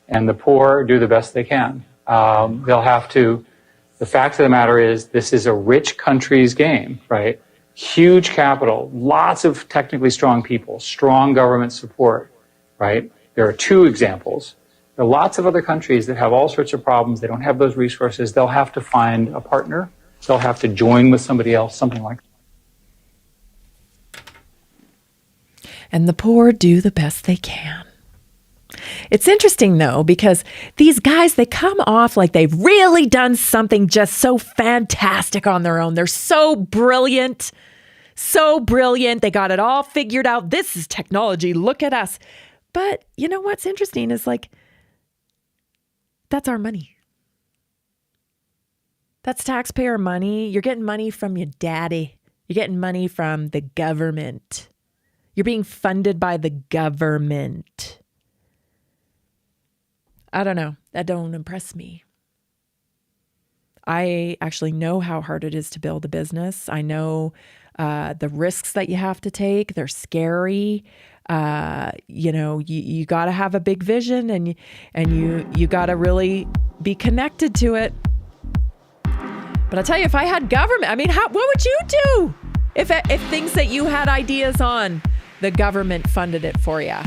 Speaker 12: and the poor do the best they can. They'll have to, the fact of the matter is, this is a rich country's game, right? Huge capital, lots of technically strong people, strong government support, right? There are two examples. There are lots of other countries that have all sorts of problems. They don't have those resources. They'll have to find a partner. They'll have to join with somebody else, something like that.
Speaker 3: And the poor do the best they can. It's interesting, though, because these guys, they come off like they've really done something just so fantastic on their own. They're so brilliant, so brilliant. They got it all figured out. This is technology. Look at us. But you know what's interesting is, like, that's our money. That's taxpayer money. You're getting money from your daddy. You're getting money from the government. You're being funded by the government. I don't know. That don't impress me. I actually know how hard it is to build a business. I know the risks that you have to take. They're scary. You got to have a big vision, and you got to really be connected to it. But I tell you, if I had government, I mean, what would you do if things that you had ideas on, the government funded it for you?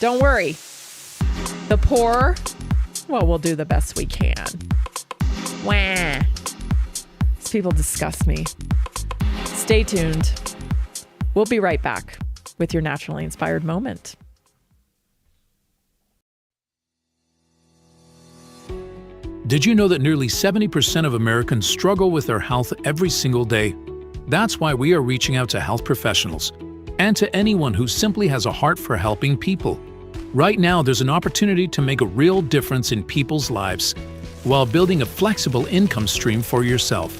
Speaker 3: Don't worry. The poor, well, we'll do the best we can. Wah. These people disgust me. Stay tuned. We'll be right back with your naturally inspired moment.
Speaker 1: Did you know that nearly 70% of Americans struggle with their health every single day? That's why we are reaching out to health professionals and to anyone who simply has a heart for helping people. Right now, there's an opportunity to make a real difference in people's lives while building a flexible income stream for yourself.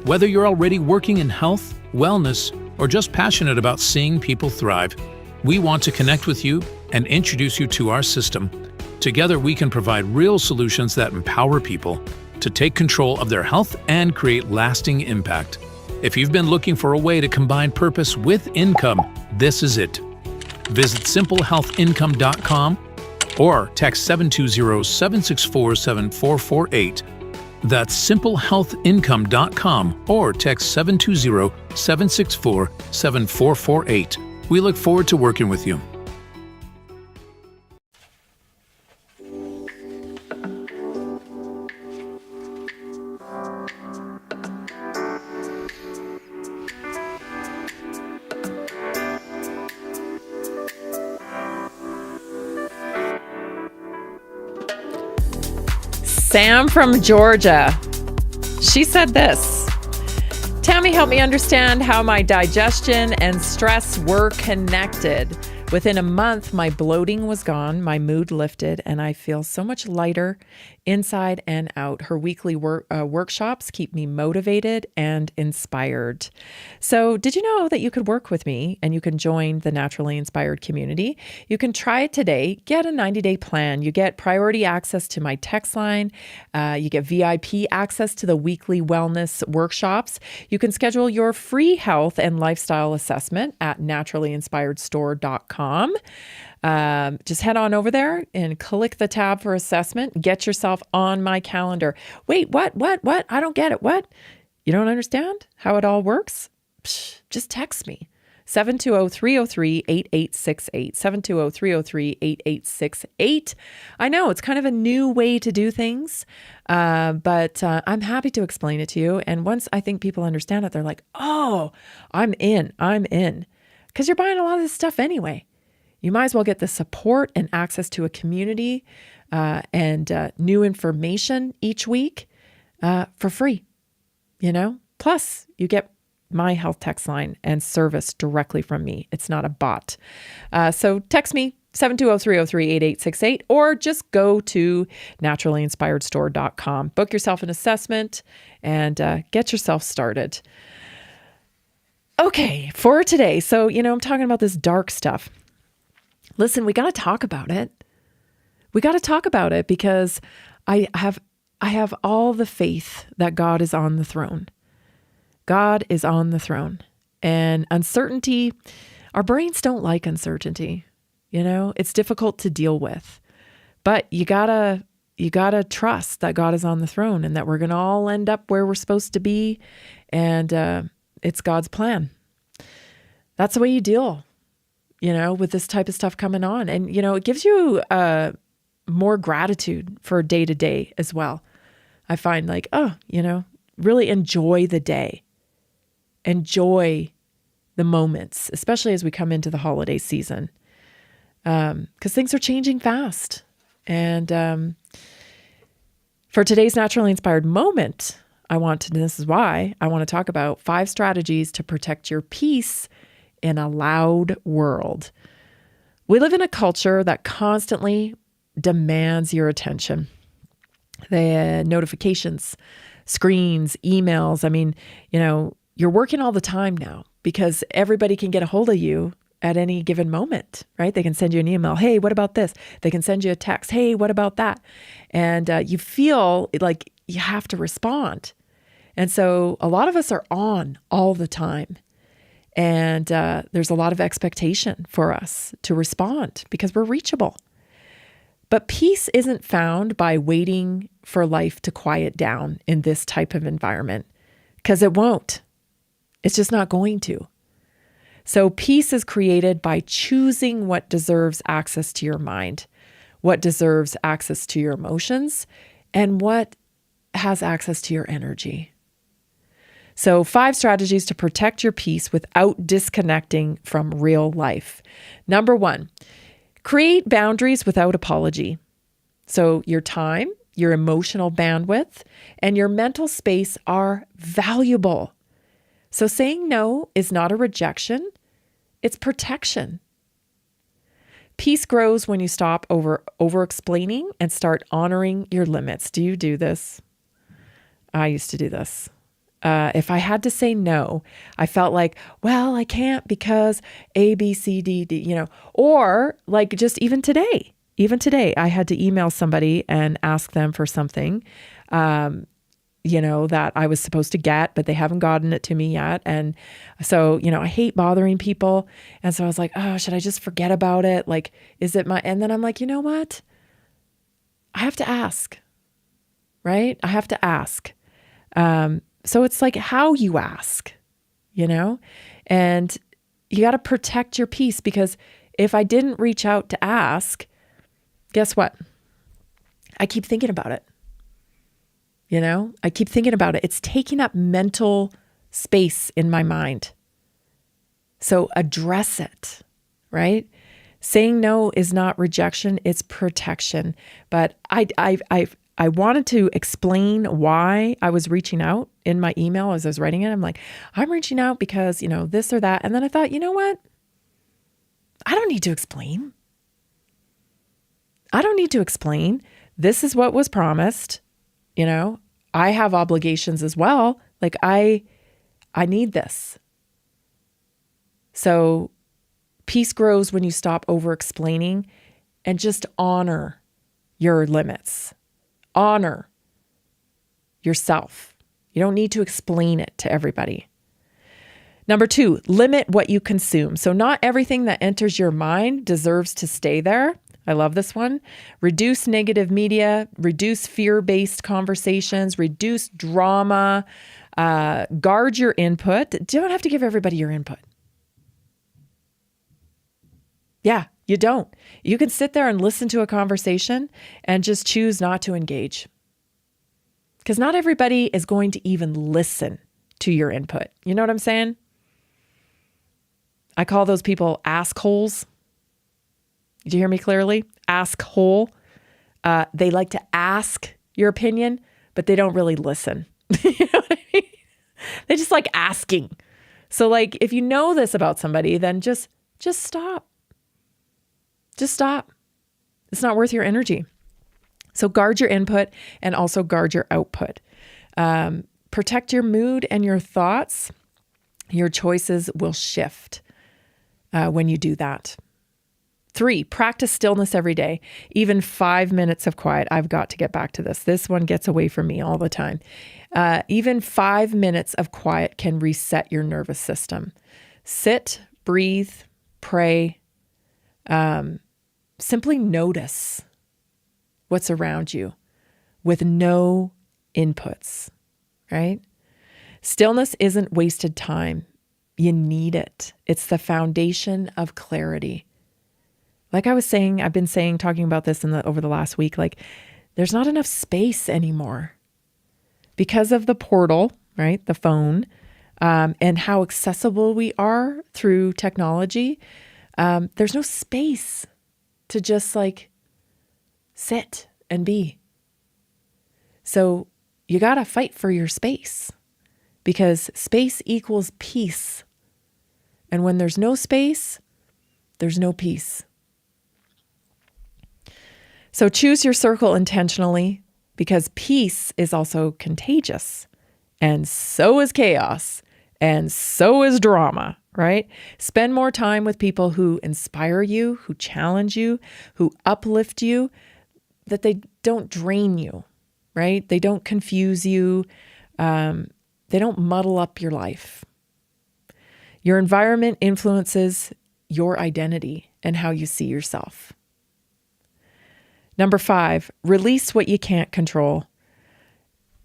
Speaker 1: Whether you're already working in health, wellness, or just passionate about seeing people thrive, we want to connect with you and introduce you to our system. Together, we can provide real solutions that empower people to take control of their health and create lasting impact. If you've been looking for a way to combine purpose with income, this is it. Visit simplehealthincome.com or text 720-764-7448 That's simplehealthincome.com or text 720-764-7448. We look forward to working with you.
Speaker 3: Sam from Georgia. She said this: Tammy helped me understand how my digestion and stress were connected. Within a month, my bloating was gone, my mood lifted, and I feel so much lighter inside and out. Her weekly workshops keep me motivated and inspired. So did you know that you could work with me and you can join the Naturally Inspired community? You can try it today. Get a 90-day plan. You get priority access to my text line. You get VIP access to the weekly wellness workshops. You can schedule your free health and lifestyle assessment at naturallyinspiredstore.com. Just head on over there and click the tab for assessment. Get yourself on my calendar. Wait, what? I don't get it. What? You don't understand how it all works? Psh, just text me. 720-303-8868. 720-303-8868. I know it's kind of a new way to do things, but I'm happy to explain it to you. And once I think people understand it, they're like, oh, I'm in. Because you're buying a lot of this stuff anyway. You might as well get the support and access to a community and new information each week for free, Plus, you get my health text line and service directly from me. It's not a bot. So text me, 720-303-8868, or just go to naturallyinspiredstore.com. Book yourself an assessment and get yourself started. Okay, for today. So, I'm talking about this dark stuff. Listen, we got to talk about it. We got to talk about it because I have all the faith that God is on the throne. God is on the throne. And uncertainty, our brains don't like uncertainty. It's difficult to deal with. But you gotta trust that God is on the throne and that we're going to all end up where we're supposed to be. And it's God's plan. That's the way you deal, with this type of stuff coming on. And, it gives you more gratitude for day to day as well. I find really enjoy the day. Enjoy the moments, especially as we come into the holiday season. Because things are changing fast. And for today's Naturally Inspired moment, this is why I want to talk about 5 strategies to protect your peace in a loud world. We live in a culture that constantly demands your attention. The notifications, screens, emails. You're working all the time now because everybody can get a hold of you at any given moment, right? They can send you an email. Hey, what about this? They can send you a text. Hey, what about that? And you feel like you have to respond. And so a lot of us are on all the time. And there's a lot of expectation for us to respond because we're reachable. But peace isn't found by waiting for life to quiet down in this type of environment, because it won't. It's just not going to. So peace is created by choosing what deserves access to your mind, what deserves access to your emotions, and what has access to your energy. So 5 strategies to protect your peace without disconnecting from real life. Number 1, create boundaries without apology. So your time, your emotional bandwidth, and your mental space are valuable. So saying no is not a rejection, it's protection. Peace grows when you stop over-explaining and start honoring your limits. Do you do this? I used to do this. If I had to say no, I felt like, well, I can't because A, B, C, D, or like just even today, I had to email somebody and ask them for something, that I was supposed to get, but they haven't gotten it to me yet. And so, I hate bothering people. And so I was like, oh, should I just forget about it? Like, is it and then I'm like, you know what? I have to ask, right? I have to ask. So it's like how you ask, and you got to protect your peace, because if I didn't reach out to ask, guess what? I keep thinking about it. I keep thinking about it. It's taking up mental space in my mind. So address it, right? Saying no is not rejection, it's protection. But I wanted to explain why I was reaching out in my email as I was writing it. I'm like, I'm reaching out because, this or that. And then I thought, you know what? I don't need to explain. I don't need to explain. This is what was promised. I have obligations as well. Like I need this. So peace grows when you stop over explaining and just honor your limits. Honor yourself. You don't need to explain it to everybody. Number 2, limit what you consume. So not everything that enters your mind deserves to stay there. I love this one. Reduce negative media, reduce fear-based conversations, reduce drama, guard your input. You don't have to give everybody your input. Yeah, you don't. You can sit there and listen to a conversation and just choose not to engage. Because not everybody is going to even listen to your input. You know what I'm saying? I call those people ask-holes. Did you hear me clearly? Ask-hole. They like to ask your opinion, but they don't really listen. You know what I mean? They just like asking. So like, if you know this about somebody, then just stop. Just stop. It's not worth your energy. So guard your input and also guard your output. Protect your mood and your thoughts. Your choices will shift when you do that. 3, practice stillness every day. Even 5 minutes of quiet. I've got to get back to this. This one gets away from me all the time. Even 5 minutes of quiet can reset your nervous system. Sit, breathe, pray. Simply notice what's around you with no inputs, right? Stillness isn't wasted time. You need it. It's the foundation of clarity. Like I was saying, I've been saying, talking about this over the last week, like there's not enough space anymore because of the portal, right? The phone, and how accessible we are through technology. There's no space to just like sit and be. So you got to fight for your space, because space equals peace. And when there's no space, there's no peace. So choose your circle intentionally, because peace is also contagious, and so is chaos, and so is drama, right? Spend more time with people who inspire you, who challenge you, who uplift you, that they don't drain you, right? They don't confuse you. They don't muddle up your life. Your environment influences your identity and how you see yourself. Number 5, release what you can't control.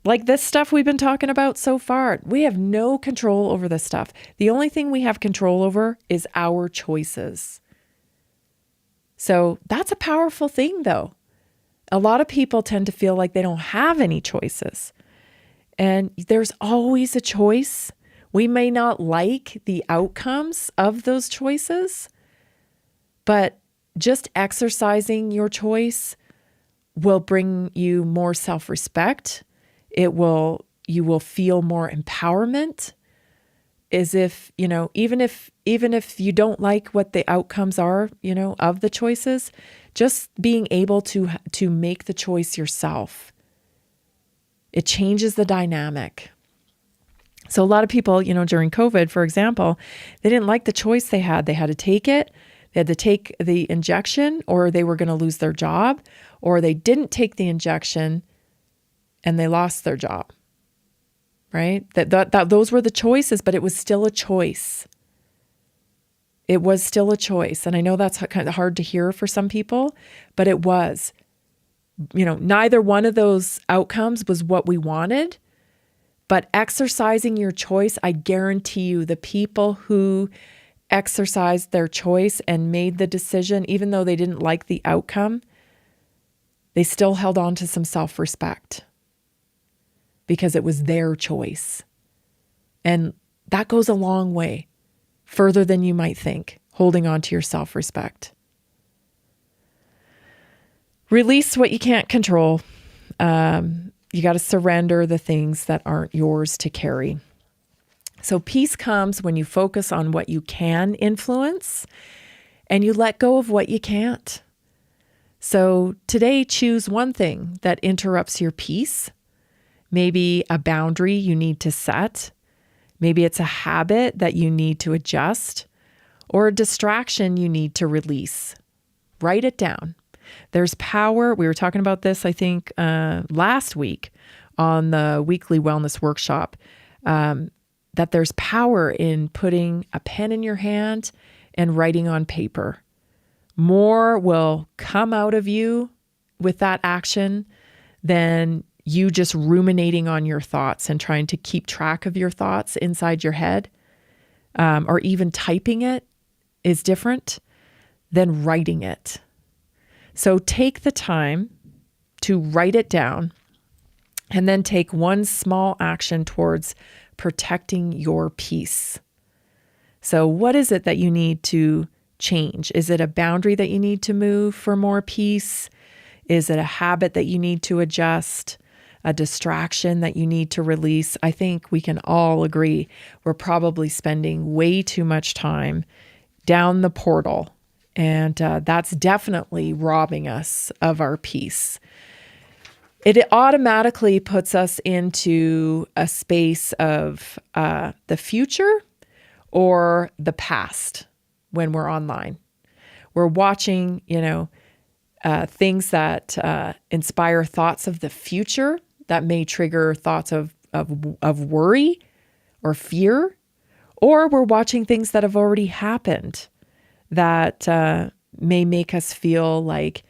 Speaker 3: Like this stuff we've been talking about so far, we have no control over this stuff. The only thing we have control over is our choices. So that's a powerful thing, though. A lot of people tend to feel like they don't have any choices. And there's always a choice. We may not like the outcomes of those choices, but just exercising your choice will bring you more self-respect. You will feel more empowerment, as if, even if you don't like what the outcomes are, of the choices, just being able to make the choice yourself. It changes the dynamic. So a lot of people, during COVID, for example, they didn't like the choice they had. They had to take it. They had to take the injection, or they were going to lose their job, or they didn't take the injection and they lost their job, right? That those were the choices, but it was still a choice. It was still a choice. And I know that's kind of hard to hear for some people, but it was. neither one of those outcomes was what we wanted. But exercising your choice, I guarantee you the people who exercised their choice and made the decision, even though they didn't like the outcome, they still held on to some self-respect because it was their choice. And that goes a long way, further than you might think, holding on to your self-respect. Release what you can't control. You got to surrender the things that aren't yours to carry. So peace comes when you focus on what you can influence and you let go of what you can't. So today, choose one thing that interrupts your peace. Maybe a boundary you need to set. Maybe it's a habit that you need to adjust or a distraction you need to release. Write it down. There's power. We were talking about this, I think, last week on the weekly wellness workshop, that there's power in putting a pen in your hand and writing on paper. More will come out of you with that action than you just ruminating on your thoughts and trying to keep track of your thoughts inside your head, or even typing it is different than writing it. So take the time to write it down and then take one small action towards protecting your peace. So what is it that you need to change? Is it a boundary that you need to move for more peace? Is it a habit that you need to adjust? A distraction that you need to release? I think we can all agree we're probably spending way too much time down the portal. And that's definitely robbing us of our peace. It automatically puts us into a space of the future or the past when we're online. We're watching, things that inspire thoughts of the future that may trigger thoughts of worry or fear, or we're watching things that have already happened that may make us feel like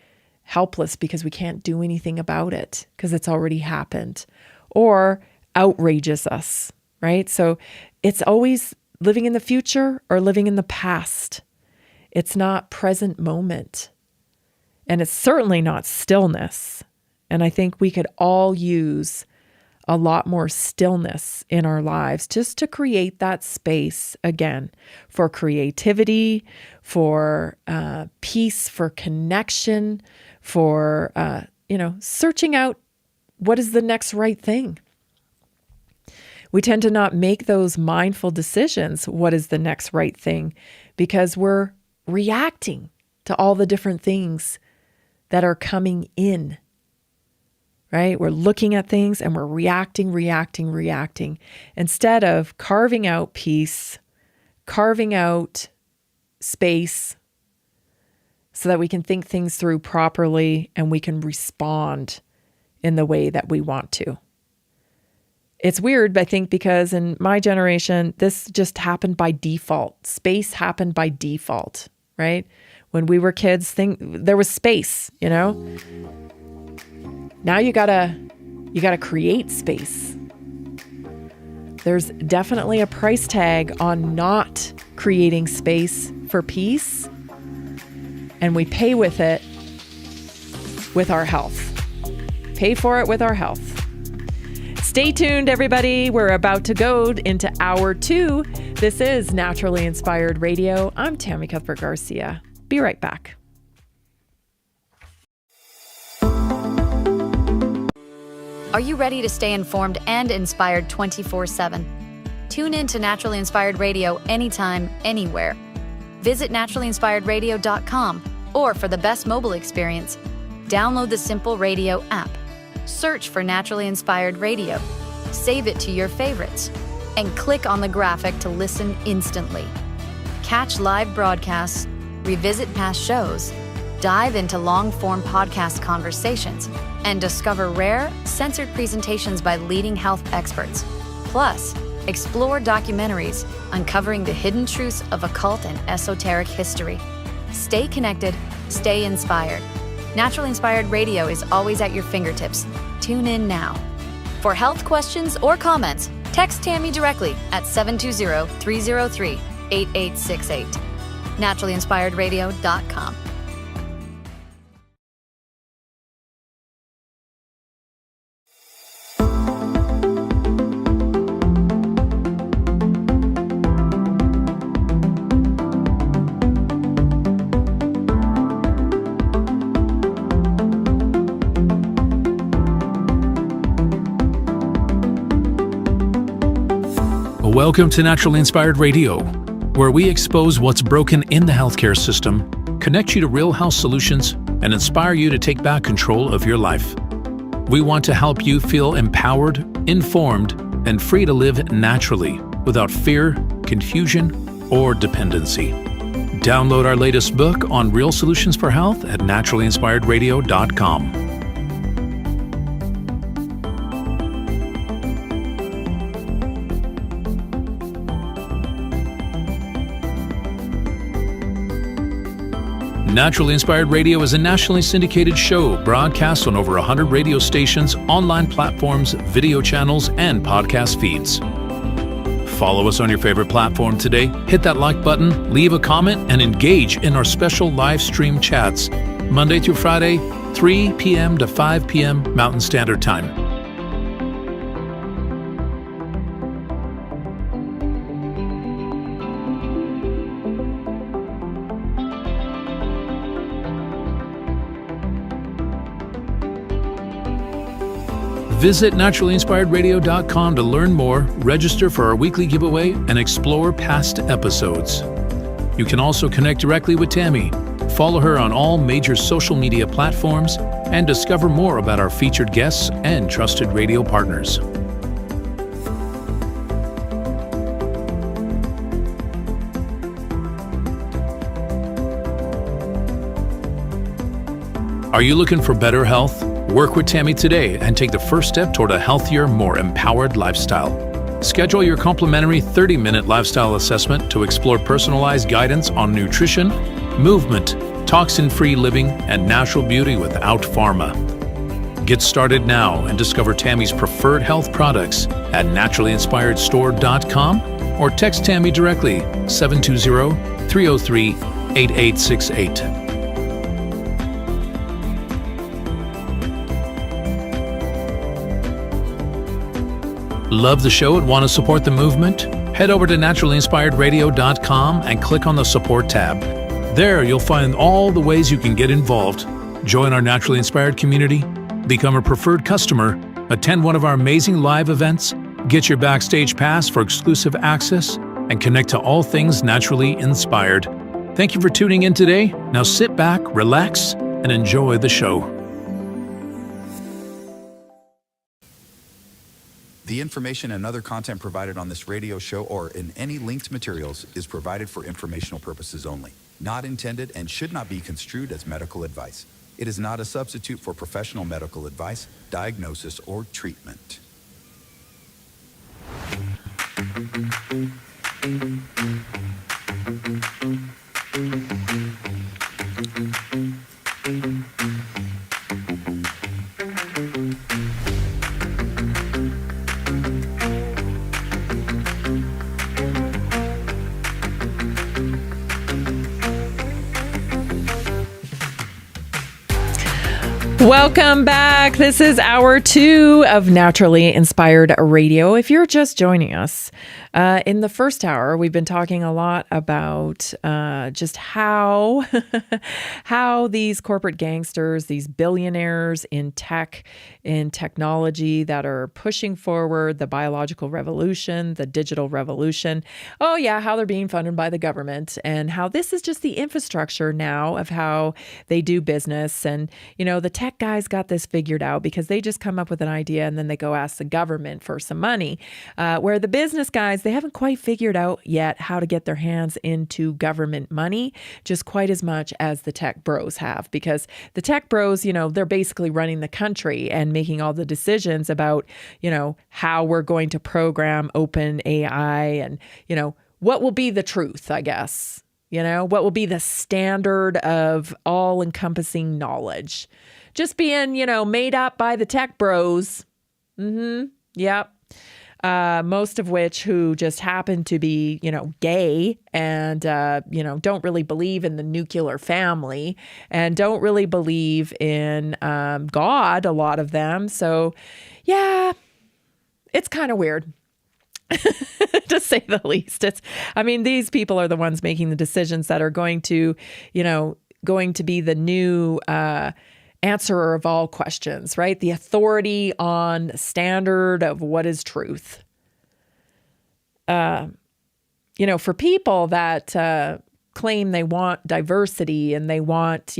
Speaker 3: helpless because we can't do anything about it because it's already happened, or outrages us, right? So it's always living in the future or living in the past. It's not present moment. And it's certainly not stillness. And I think we could all use a lot more stillness in our lives just to create that space again for creativity, for peace, for connection, for, searching out what is the next right thing. We tend to not make those mindful decisions, what is the next right thing, because we're reacting to all the different things that are coming in. Right? We're looking at things and we're reacting, instead of carving out peace, carving out space so that we can think things through properly and we can respond in the way that we want to. It's weird, I think, because in my generation, this just happened by default. Space happened by default, right? When we were kids, there was space, Now you gotta create space. There's definitely a price tag on not creating space for peace, and we pay with it with our health. Pay for it with our health. Stay tuned, everybody. We're about to go into hour 2. This is Naturally Inspired Radio. I'm Tammy Cuthbert Garcia. Be right back.
Speaker 6: Are you ready to stay informed and inspired 24/7? Tune in to Naturally Inspired Radio anytime, anywhere. Visit naturallyinspiredradio.com, or for the best mobile experience, download the Simple Radio app. Search for Naturally Inspired Radio, save it to your favorites, and click on the graphic to listen instantly. Catch live broadcasts, revisit past shows, dive into long-form podcast conversations, and discover rare, censored presentations by leading health experts. Plus, explore documentaries uncovering the hidden truths of occult and esoteric history. Stay connected, stay inspired. Naturally Inspired Radio is always at your fingertips. Tune in now. For health questions or comments, text Tammy directly at 720-303-8868. NaturallyInspiredRadio.com.
Speaker 1: Welcome to Naturally Inspired Radio, where we expose what's broken in the healthcare system, connect you to real health solutions, and inspire you to take back control of your life. We want to help you feel empowered, informed, and free to live naturally without fear, confusion, or dependency. Download our latest book on real solutions for health at naturallyinspiredradio.com. Naturally Inspired Radio is a nationally syndicated show broadcast on over 100 radio stations, online platforms, video channels, and podcast feeds. Follow us on your favorite platform today, hit that like button, leave a comment, and engage in our special live stream chats, Monday through Friday, 3 p.m. to 5 p.m. Mountain Standard Time. Visit naturallyinspiredradio.com to learn more, register for our weekly giveaway, and explore past episodes. You can also connect directly with Tammy, follow her on all major social media platforms, and discover more about our featured guests and trusted radio partners. Are you looking for better health? Work with Tammy today and take the first step toward a healthier, more empowered lifestyle. Schedule your complimentary 30-minute lifestyle assessment to explore personalized guidance on nutrition, movement, toxin-free living, and natural beauty without pharma. Get started now and discover Tammy's preferred health products at naturallyinspiredstore.com or text Tammy directly 720-303-8868. Love the show and want to support the movement? Head over to naturallyinspiredradio.com and click on the support tab. There you'll find all the ways you can get involved. Join our Naturally Inspired community, become a preferred customer, attend one of our amazing live events, get your backstage pass for exclusive access, and connect to all things naturally inspired. Thank you for tuning in today. Now sit back, relax, and enjoy the show.
Speaker 2: The information and other content provided on this radio show or in any linked materials is provided for informational purposes only, not intended and should not be construed as medical advice. It is not a substitute for professional medical advice, diagnosis, or treatment.
Speaker 3: Welcome back. This is hour 2 of Naturally Inspired Radio. If you're just joining us, in the first hour, we've been talking a lot about just how these corporate gangsters, these billionaires in tech, in technology that are pushing forward the biological revolution, the digital revolution, how they're being funded by the government, and how this is just the infrastructure now of how they do business. And, the tech guys got this figured out because they just come up with an idea and then they go ask the government for some money, where the business guys, they haven't quite figured out yet how to get their hands into government money just quite as much as the tech bros have, because the tech bros, they're basically running the country and making all the decisions about, how we're going to program open AI and, what will be the truth, I guess. What will be the standard of all-encompassing knowledge? Just being, made up by the tech bros. Yep. Most of which who just happen to be, gay and, don't really believe in the nuclear family and don't really believe in God, a lot of them. So, yeah, it's kind of weird. To say the least. These people are the ones making the decisions that are going to be the new answerer of all questions, right? The authority on the standard of what is truth. For people that claim they want diversity and they want,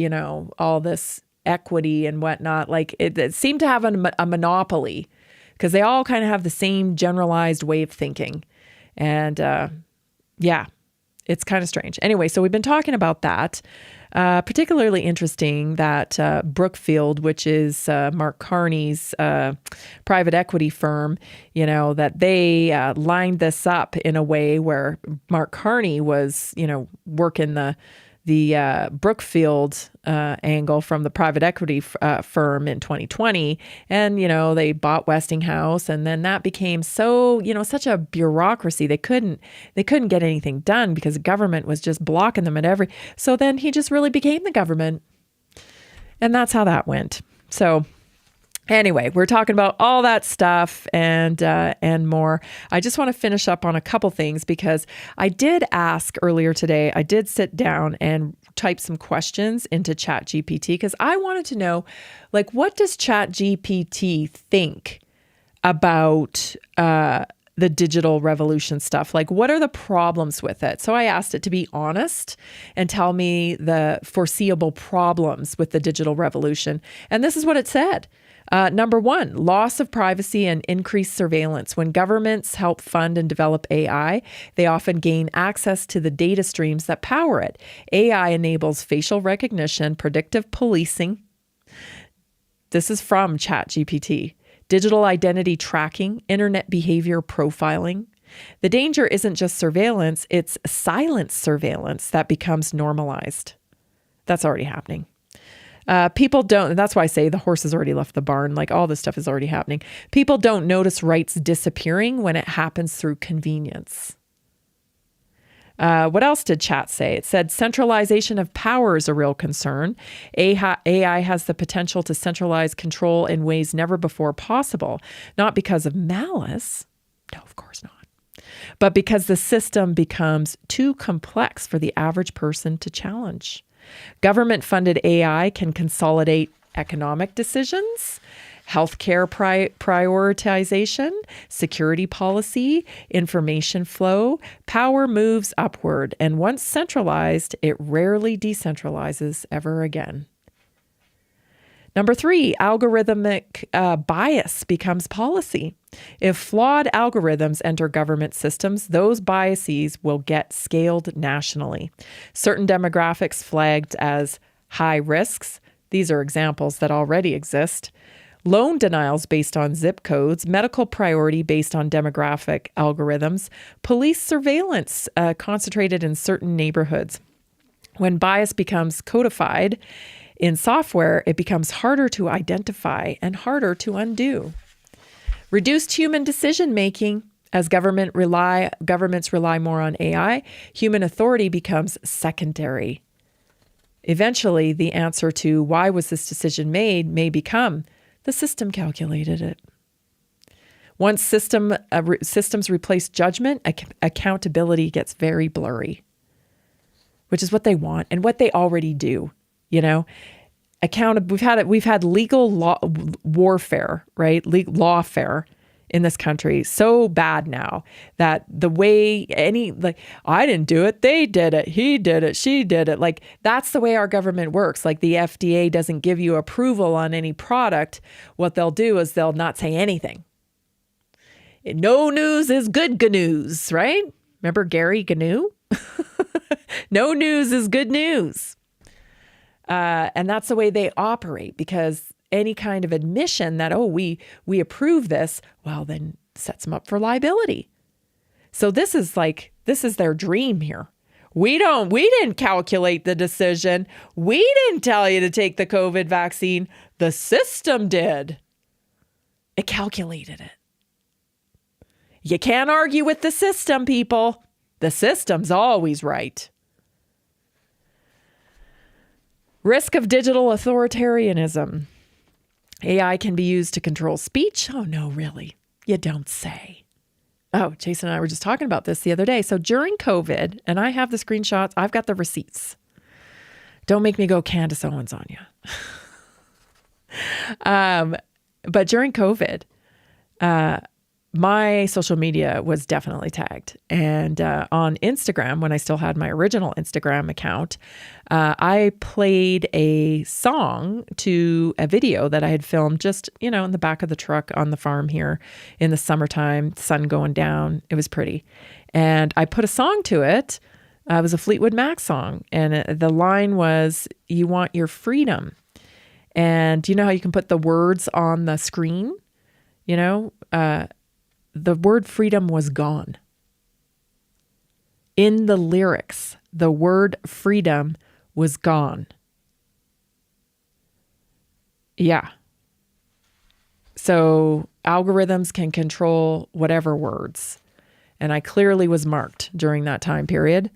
Speaker 3: all this equity and whatnot, like it seemed to have a monopoly because they all kind of have the same generalized way of thinking. And it's kind of strange. Anyway, so we've been talking about that. Particularly interesting that Brookfield, which is Mark Carney's private equity firm, that they lined this up in a way where Mark Carney was, working the Brookfield angle from the private equity firm in 2020. And, they bought Westinghouse, and then that became so, such a bureaucracy. They couldn't get anything done because the government was just blocking them at so then he just really became the government. And that's how that went. So anyway, we're talking about all that stuff and more. I just want to finish up on a couple things because I did ask earlier today, I did sit down and type some questions into ChatGPT because I wanted to know, what does ChatGPT think about the digital revolution stuff? What are the problems with it? So I asked it to be honest and tell me the foreseeable problems with the digital revolution. And this is what it said. Number one, loss of privacy and increased surveillance. When governments help fund and develop AI, they often gain access to the data streams that power it. AI enables facial recognition, predictive policing. This is from ChatGPT. Digital identity tracking, internet behavior profiling. The danger isn't just surveillance, it's silent surveillance that becomes normalized. That's already happening. People don't, that's why I say the horse has already left the barn. All this stuff is already happening. People don't notice rights disappearing when it happens through convenience. What else did chat say? It said centralization of power is a real concern. AI has the potential to centralize control in ways never before possible, not because of malice. No, of course not. But because the system becomes too complex for the average person to challenge. Government-funded AI can consolidate economic decisions, healthcare prioritization, security policy, information flow. Power moves upward, and once centralized, it rarely decentralizes ever again. Number three, algorithmic bias becomes policy. If flawed algorithms enter government systems, those biases will get scaled nationally. Certain demographics flagged as high risks, these are examples that already exist. Loan denials based on zip codes, medical priority based on demographic algorithms, police surveillance concentrated in certain neighborhoods. When bias becomes codified in software, it becomes harder to identify and harder to undo. Reduced human decision-making. As governments rely more on AI, human authority becomes secondary. Eventually, the answer to why was this decision made may become, the system calculated it. Once systems replace judgment, accountability gets very blurry, which is what they want and what they already do. We've had legal warfare, right? Lawfare in this country so bad now that the way I didn't do it, they did it, he did it, she did it. That's the way our government works. The FDA doesn't give you approval on any product. What they'll do is they'll not say anything. No news is good news, right? Remember Gary Gnu? No news is good news. And that's the way they operate, because any kind of admission that, we approve this, well, then sets them up for liability. So this is their dream here. We didn't calculate the decision. We didn't tell you to take the COVID vaccine. The system did. It calculated it. You can't argue with the system, people. The system's always right. Risk of digital authoritarianism. AI can be used to control speech. Oh, no, really? You don't say. Oh, Jason and I were just talking about this the other day. So during COVID, and I have the screenshots, I've got the receipts. Don't make me go Candace Owens on you. But during COVID, my social media was definitely tagged. And on Instagram, when I still had my original Instagram account, I played a song to a video that I had filmed just, in the back of the truck on the farm here in the summertime, sun going down. It was pretty. And I put a song to it. It was a Fleetwood Mac song. And the line was, "You want your freedom." And you know how you can put the words on the screen? The word freedom was gone. In the lyrics, the word freedom was gone. Yeah. So algorithms can control whatever words. And I clearly was marked during that time period.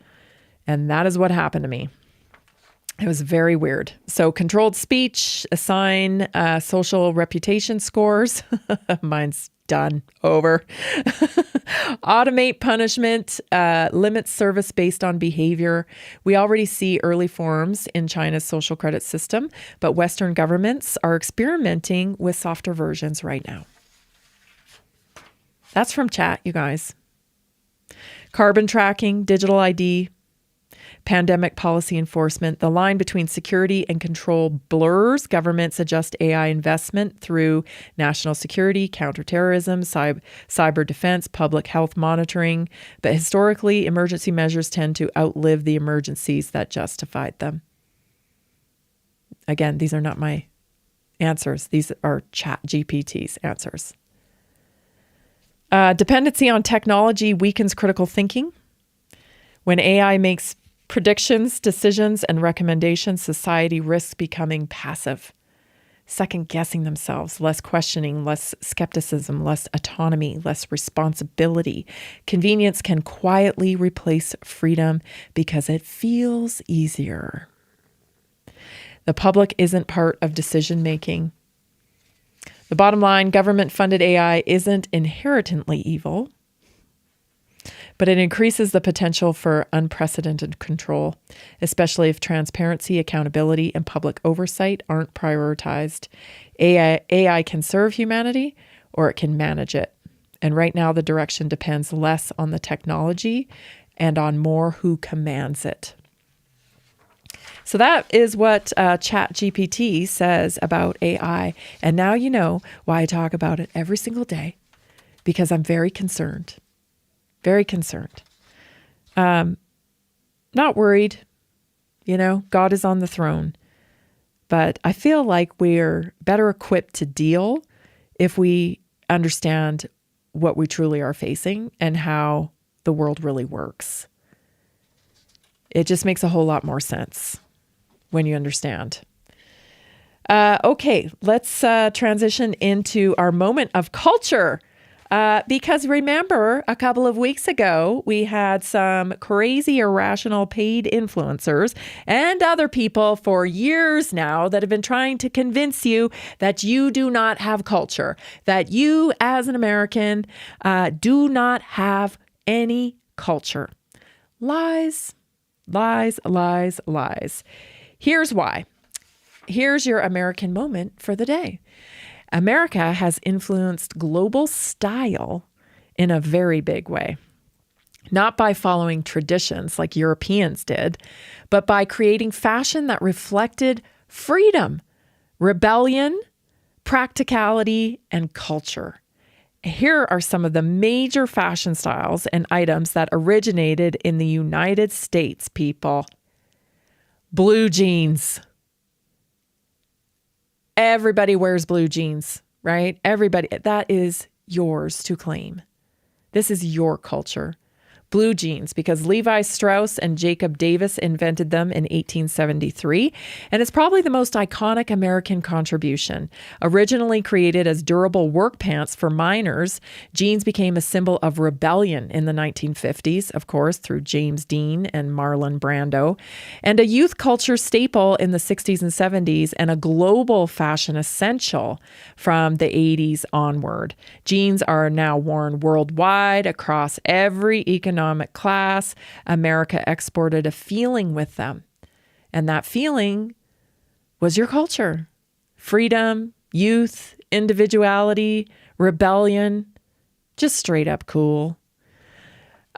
Speaker 3: And that is what happened to me. It was very weird. So controlled speech, assign social reputation scores. Mine's done. Over. Automate punishment, limit service based on behavior. We already see early forms in China's social credit system, but Western governments are experimenting with softer versions right now. That's from chat, you guys. Carbon tracking, digital ID, pandemic policy enforcement. The line between security and control blurs. Governments adjust AI investment through national security, counterterrorism, cyber defense, public health monitoring. But historically, emergency measures tend to outlive the emergencies that justified them. Again, these are not my answers. These are ChatGPT's answers. Dependency on technology weakens critical thinking. When AI makes predictions, decisions, and recommendations, society risks becoming passive, second-guessing themselves, less questioning, less skepticism, less autonomy, less responsibility. Convenience can quietly replace freedom because it feels easier. The public isn't part of decision-making. The bottom line, government-funded AI isn't inherently evil, but it increases the potential for unprecedented control, especially if transparency, accountability, and public oversight aren't prioritized. AI can serve humanity or it can manage it. And right now, the direction depends less on the technology and on more who commands it. So that is what ChatGPT says about AI. And now you know why I talk about it every single day, because I'm very concerned. Very concerned. Not worried. God is on the throne. But I feel like we're better equipped to deal if we understand what we truly are facing and how the world really works. It just makes a whole lot more sense when you understand. Okay, let's transition into our moment of culture. Because remember, a couple of weeks ago, we had some crazy, irrational paid influencers and other people for years now that have been trying to convince you that you do not have culture, that you as an American do not have any culture. Lies, lies, lies, lies. Here's why. Here's your American moment for the day. America has influenced global style in a very big way. Not by following traditions like Europeans did, but by creating fashion that reflected freedom, rebellion, practicality, and culture. Here are some of the major fashion styles and items that originated in the United States, people. Blue jeans. Everybody wears blue jeans, right? Everybody. That is yours to claim. This is your culture. blue jeans, because Levi Strauss and Jacob Davis invented them in 1873, and it's probably the most iconic American contribution. Originally created as durable work pants for miners, jeans became a symbol of rebellion in the 1950s, of course, through James Dean and Marlon Brando, and a youth culture staple in the 60s and 70s, and a global fashion essential from the 80s onward. Jeans are now worn worldwide across every economic class. America exported a feeling with them. And that feeling was your culture. Freedom, youth, individuality, rebellion, just straight up cool.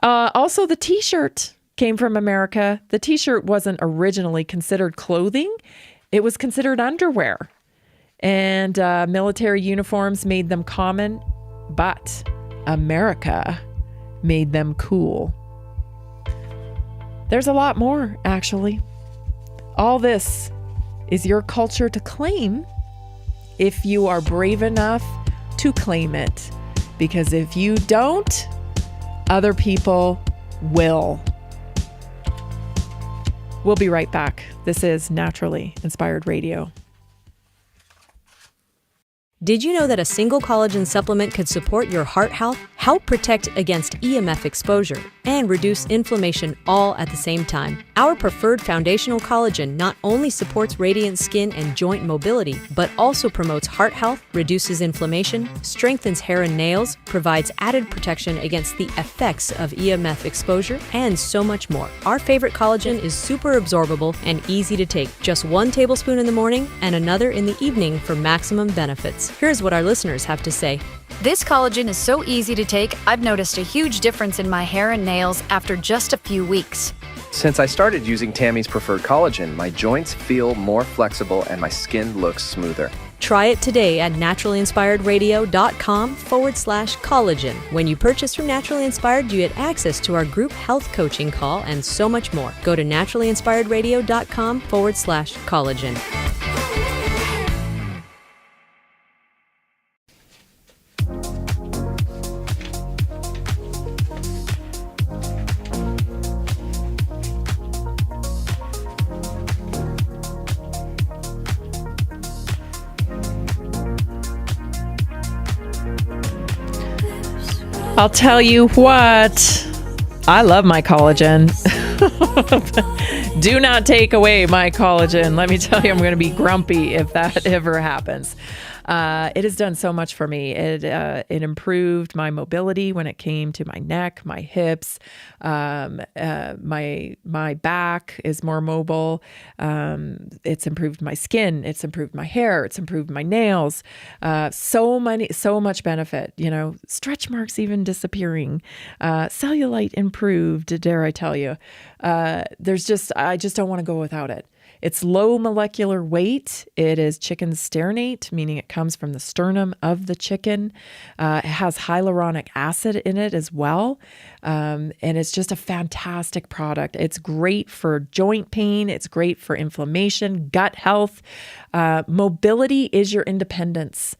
Speaker 3: Also, the t-shirt came from America. The t-shirt wasn't originally considered clothing. It was considered underwear. And military uniforms made them common, but America made them cool. There's a lot more, actually. All this is your culture to claim if you are brave enough to claim it. Because if you don't, other people will. We'll be right back. This is Naturally Inspired Radio.
Speaker 5: Did you know that a single collagen supplement could support your heart health, help protect against EMF exposure, and reduce inflammation all at the same time? Our preferred foundational collagen not only supports radiant skin and joint mobility, but also promotes heart health, reduces inflammation, strengthens hair and nails, provides added protection against the effects of EMF exposure, and so much more. Our favorite collagen is super absorbable and easy to take. Just 1 tablespoon in the morning and another in the evening for maximum benefits. Here's what our listeners have to say.
Speaker 6: This collagen is so easy to take, I've noticed a huge difference in my hair and nails after just a few weeks.
Speaker 7: Since I started using Tammy's preferred collagen, my joints feel more flexible and my skin looks smoother.
Speaker 5: Try it today at naturalinspiredradio.com/collagen. When you purchase from Naturally Inspired, you get access to our group health coaching call and so much more. Go to naturalinspiredradio.com/collagen.
Speaker 3: I'll tell you what, I love my collagen. Do not take away my collagen. Let me tell you, I'm going to be grumpy if that ever happens. It has done so much for me. It improved my mobility when it came to my neck, my hips. My back is more mobile. It's improved my skin. It's improved my hair. It's improved my nails. So much benefit. You know, stretch marks even disappearing. Cellulite improved. Dare I tell you? I just don't want to go without it. It's low molecular weight. It is chicken sternate, meaning it comes from the sternum of the chicken. It has hyaluronic acid in it as well. And it's just a fantastic product. It's great for joint pain. It's great for inflammation, gut health. Mobility is your independence.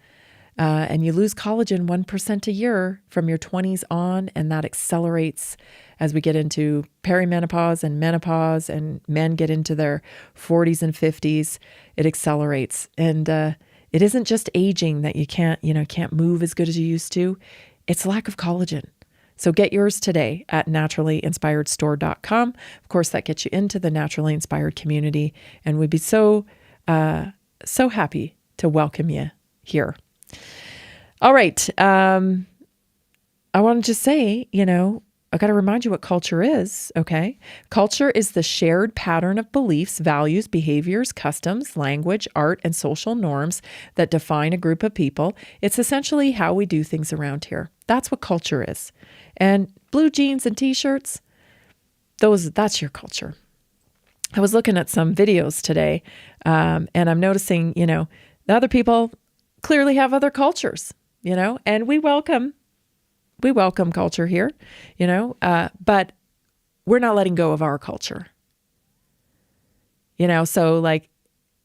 Speaker 3: And you lose collagen 1% a year from your 20s on, and that accelerates as we get into perimenopause and menopause, and men get into their 40s and 50s. It accelerates, and it isn't just aging that you can't move as good as you used to. It's lack of collagen. So get yours today at naturallyinspiredstore.com. Of course, that gets you into the Naturally Inspired community, and we'd be so happy to welcome you here. All right. I want to just say, I got to remind you what culture is, okay? Culture is the shared pattern of beliefs, values, behaviors, customs, language, art, and social norms that define a group of people. It's essentially how we do things around here. That's what culture is. And blue jeans and t-shirts, that's your culture. I was looking at some videos today, and I'm noticing, the other people clearly have other cultures, and we welcome culture here, but we're not letting go of our culture. So like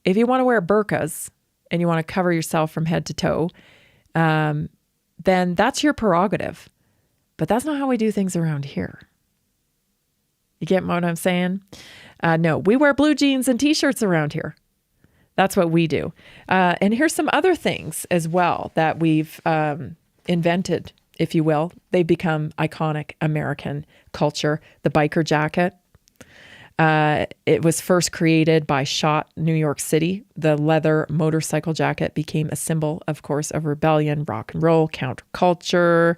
Speaker 3: if you want to wear burqas and you want to cover yourself from head to toe, then that's your prerogative. But that's not how we do things around here. You get what I'm saying? No, we wear blue jeans and t-shirts around here. That's what we do. And here's some other things as well that we've invented, if you will. They've become iconic American culture. The biker jacket. It was first created by Schott, New York City. The leather motorcycle jacket became a symbol, of course, of rebellion, rock and roll, counterculture.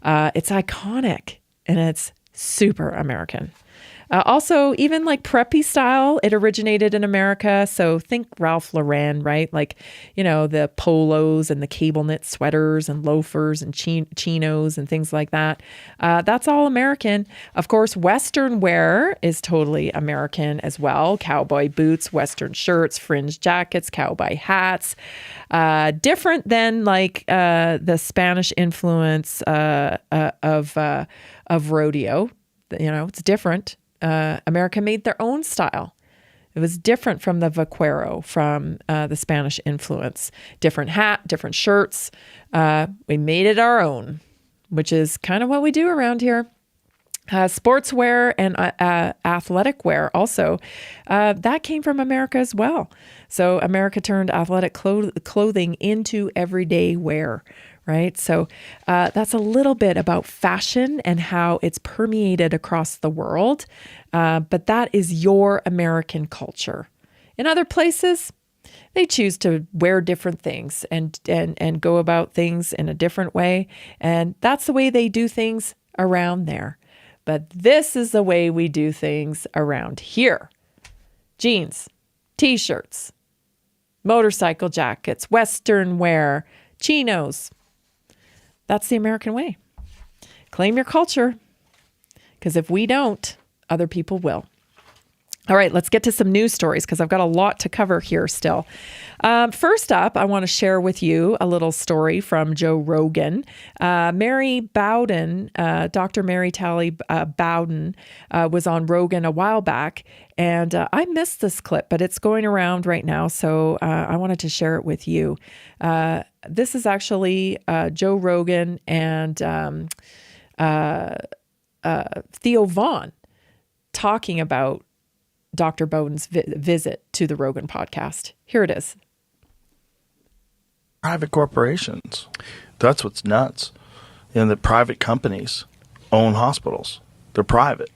Speaker 3: It's iconic and it's super American. Also, even like preppy style, it originated in America. So think Ralph Lauren, right? Like, you know, the polos and the cable knit sweaters and loafers and chinos and things like that. That's all American. Of course, Western wear is totally American as well. Cowboy boots, Western shirts, fringe jackets, cowboy hats. Different than like the Spanish influence of rodeo. You know, it's different. America made their own style. It was different from the vaquero, from the Spanish influence. Different hat, different shirts. We made it our own, which is kind of what we do around here. Sportswear and athletic wear also, that came from America as well. So America turned athletic clothing into everyday wear, right? So that's a little bit about fashion and how it's permeated across the world. But that is your American culture. In other places, they choose to wear different things and go about things in a different way. And that's the way they do things around there. But this is the way we do things around here. Jeans, t-shirts, motorcycle jackets, Western wear, chinos. That's the American way. Claim your culture, because if we don't, other people will. All right, let's get to some news stories because I've got a lot to cover here still. First up, I want to share with you a little story from Joe Rogan. Mary Bowden, Dr. Mary Tally Bowden, was on Rogan a while back, and I missed this clip, but it's going around right now, so I wanted to share it with you. This is actually Joe Rogan and Theo Vaughn talking about Dr. Bowden's visit to the Rogan podcast. Here it is.
Speaker 13: Private corporations. That's what's nuts. You know, the private companies own hospitals. They're private,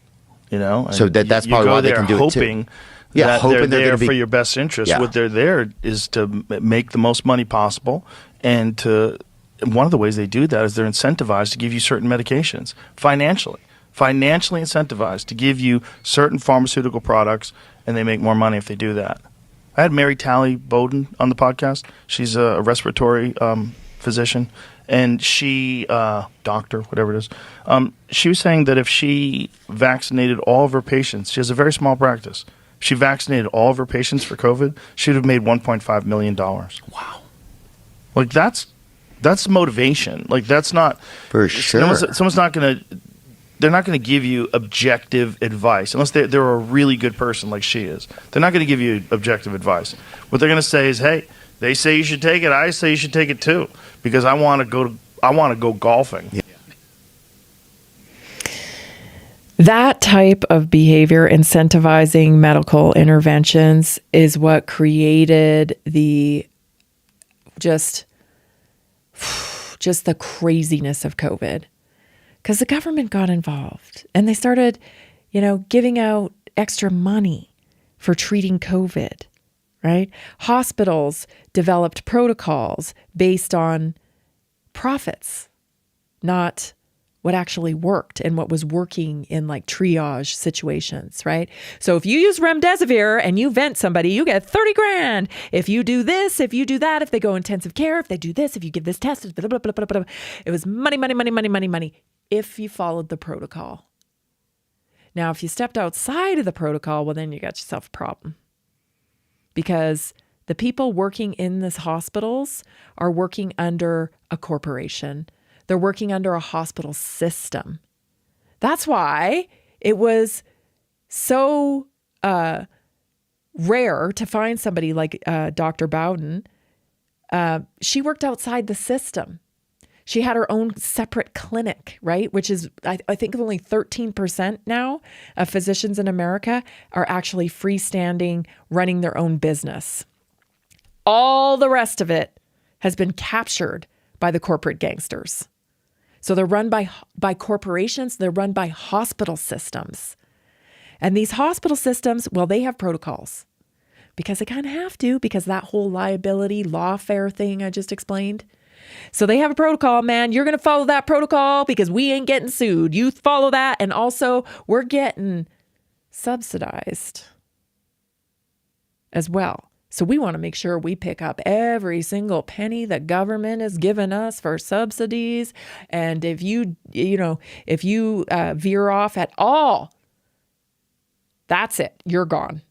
Speaker 13: you know. And
Speaker 14: so that's probably why they can do
Speaker 13: hoping
Speaker 14: it too. Yeah,
Speaker 13: that
Speaker 14: hoping
Speaker 13: they're there
Speaker 14: be,
Speaker 13: for your best interest.
Speaker 14: Yeah.
Speaker 13: What they're there is to make the most money possible, and one of the ways they do that is they're incentivized to give you certain medications financially incentivized to give you certain pharmaceutical products, and they make more money if they do that. I had Mary Tally Bowden on the podcast. She's a respiratory physician, and she, doctor, whatever it is, she was saying that if she vaccinated all of her patients, she has a very small practice, if she vaccinated all of her patients for COVID, she would have made $1.5 million.
Speaker 14: Wow.
Speaker 13: Like, that's motivation. Like, that's not...
Speaker 14: For sure.
Speaker 13: Someone's not going to... They're not going to give you objective advice unless they're a really good person like she is. They're not going to give you objective advice. What they're going to say is, "Hey, they say you should take it. I say you should take it too because I want to go golfing." Yeah.
Speaker 3: That type of behavior, incentivizing medical interventions, is what created the just the craziness of COVID. Because the government got involved and they started, giving out extra money for treating COVID, right? Hospitals developed protocols based on profits, not what actually worked and what was working in like triage situations, right? So if you use remdesivir and you vent somebody, you get $30,000. If you do this, if you do that, if they go intensive care, if they do this, if you give this test, blah, blah, blah, blah, blah. It was money, money, money, money, money, money. If you followed the protocol. Now, if you stepped outside of the protocol, well, then you got yourself a problem. Because the people working in these hospitals are working under a corporation. They're working under a hospital system. That's why it was so rare to find somebody like Dr. Bowden. She worked outside the system. She had her own separate clinic, right? Which is, I think only 13% now of physicians in America are actually freestanding, running their own business. All the rest of it has been captured by the corporate gangsters. So they're run by corporations. They're run by hospital systems. And these hospital systems, well, they have protocols because they kind of have to, because that whole liability lawfare thing I just explained. So they have a protocol, man. You're going to follow that protocol because we ain't getting sued. You follow that. And also we're getting subsidized as well. So we want to make sure we pick up every single penny the government has given us for subsidies. And if you veer off at all, that's it. You're gone.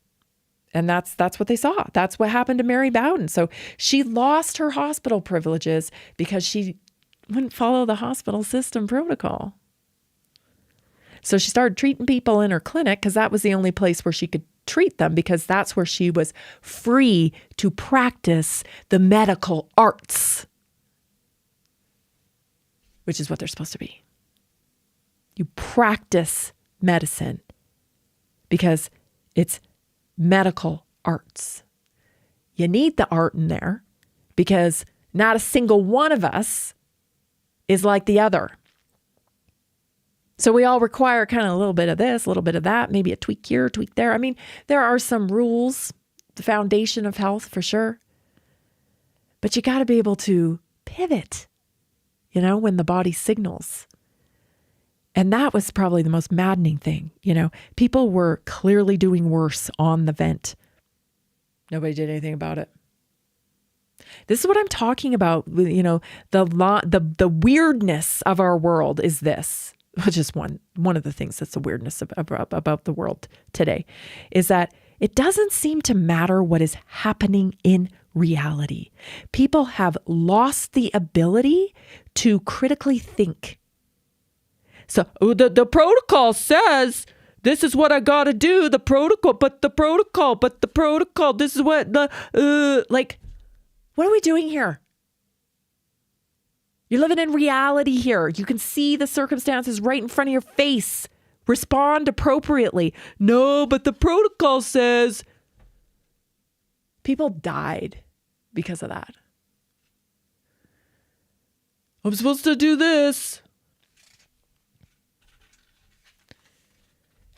Speaker 3: And that's what they saw. That's what happened to Mary Bowden. So she lost her hospital privileges because she wouldn't follow the hospital system protocol. So she started treating people in her clinic because that was the only place where she could treat them, because that's where she was free to practice the medical arts, which is what they're supposed to be. You practice medicine because it's medical arts. You need the art in there because not a single one of us is like the other. So we all require kind of a little bit of this, a little bit of that, maybe a tweak here, a tweak there. I mean, there are some rules, the foundation of health for sure. But you got to be able to pivot, when the body signals. And that was probably the most maddening thing. People were clearly doing worse on the vent. Nobody did anything about it. This is what I'm talking about. The weirdness of our world is this, which is one of the things that's the weirdness about the world today, is that it doesn't seem to matter what is happening in reality. People have lost the ability to critically think. So the protocol says this is what I got to do. The protocol, this is what what are we doing here? You're living in reality here. You can see the circumstances right in front of your face. Respond appropriately. No, but the protocol says. People died because of that. I'm supposed to do this.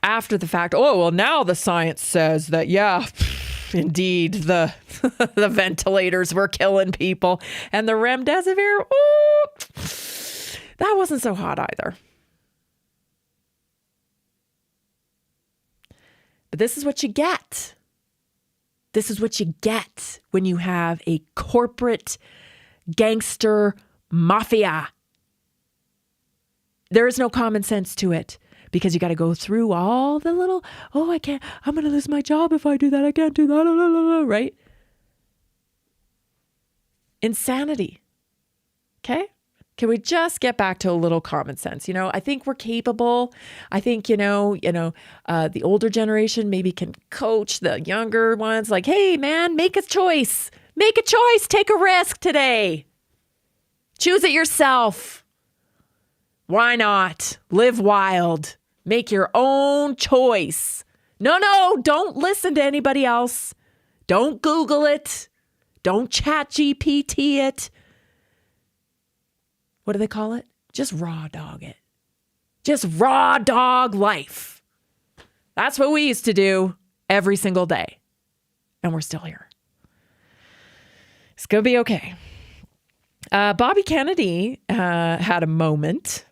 Speaker 3: After the fact, now the science says that, yeah, indeed, the the ventilators were killing people. And the remdesivir, that wasn't so hot either. But this is what you get. This is what you get when you have a corporate gangster mafia. There is no common sense to it. Because you got to go through all the little, I'm going to lose my job if I do that. I can't do that, right? Insanity. Okay? Can we just get back to a little common sense? I think we're capable. I think, the older generation maybe can coach the younger ones like, hey, man, make a choice. Make a choice. Take a risk today. Choose it yourself. Why not? Live wild. Make your own choice. No, don't listen to anybody else. Don't Google it. Don't chat GPT it. What do they call it? Just raw dog it. Just raw dog life. That's what we used to do every single day. And we're still here. It's going to be okay. Bobby Kennedy had a moment,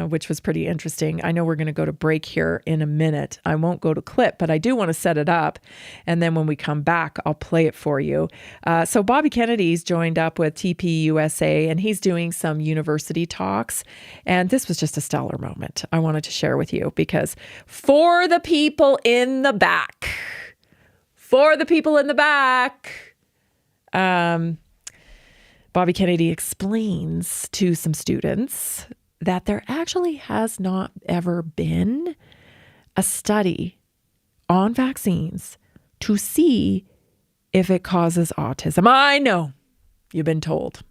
Speaker 3: which was pretty interesting. I know we're going to go to break here in a minute. I won't go to clip, but I do want to set it up. And then when we come back, I'll play it for you. So Bobby Kennedy's joined up with TPUSA, and he's doing some university talks. And this was just a stellar moment I wanted to share with you, because for the people in the back, Bobby Kennedy explains to some students that there actually has not ever been a study on vaccines to see if it causes autism. I know you've been told.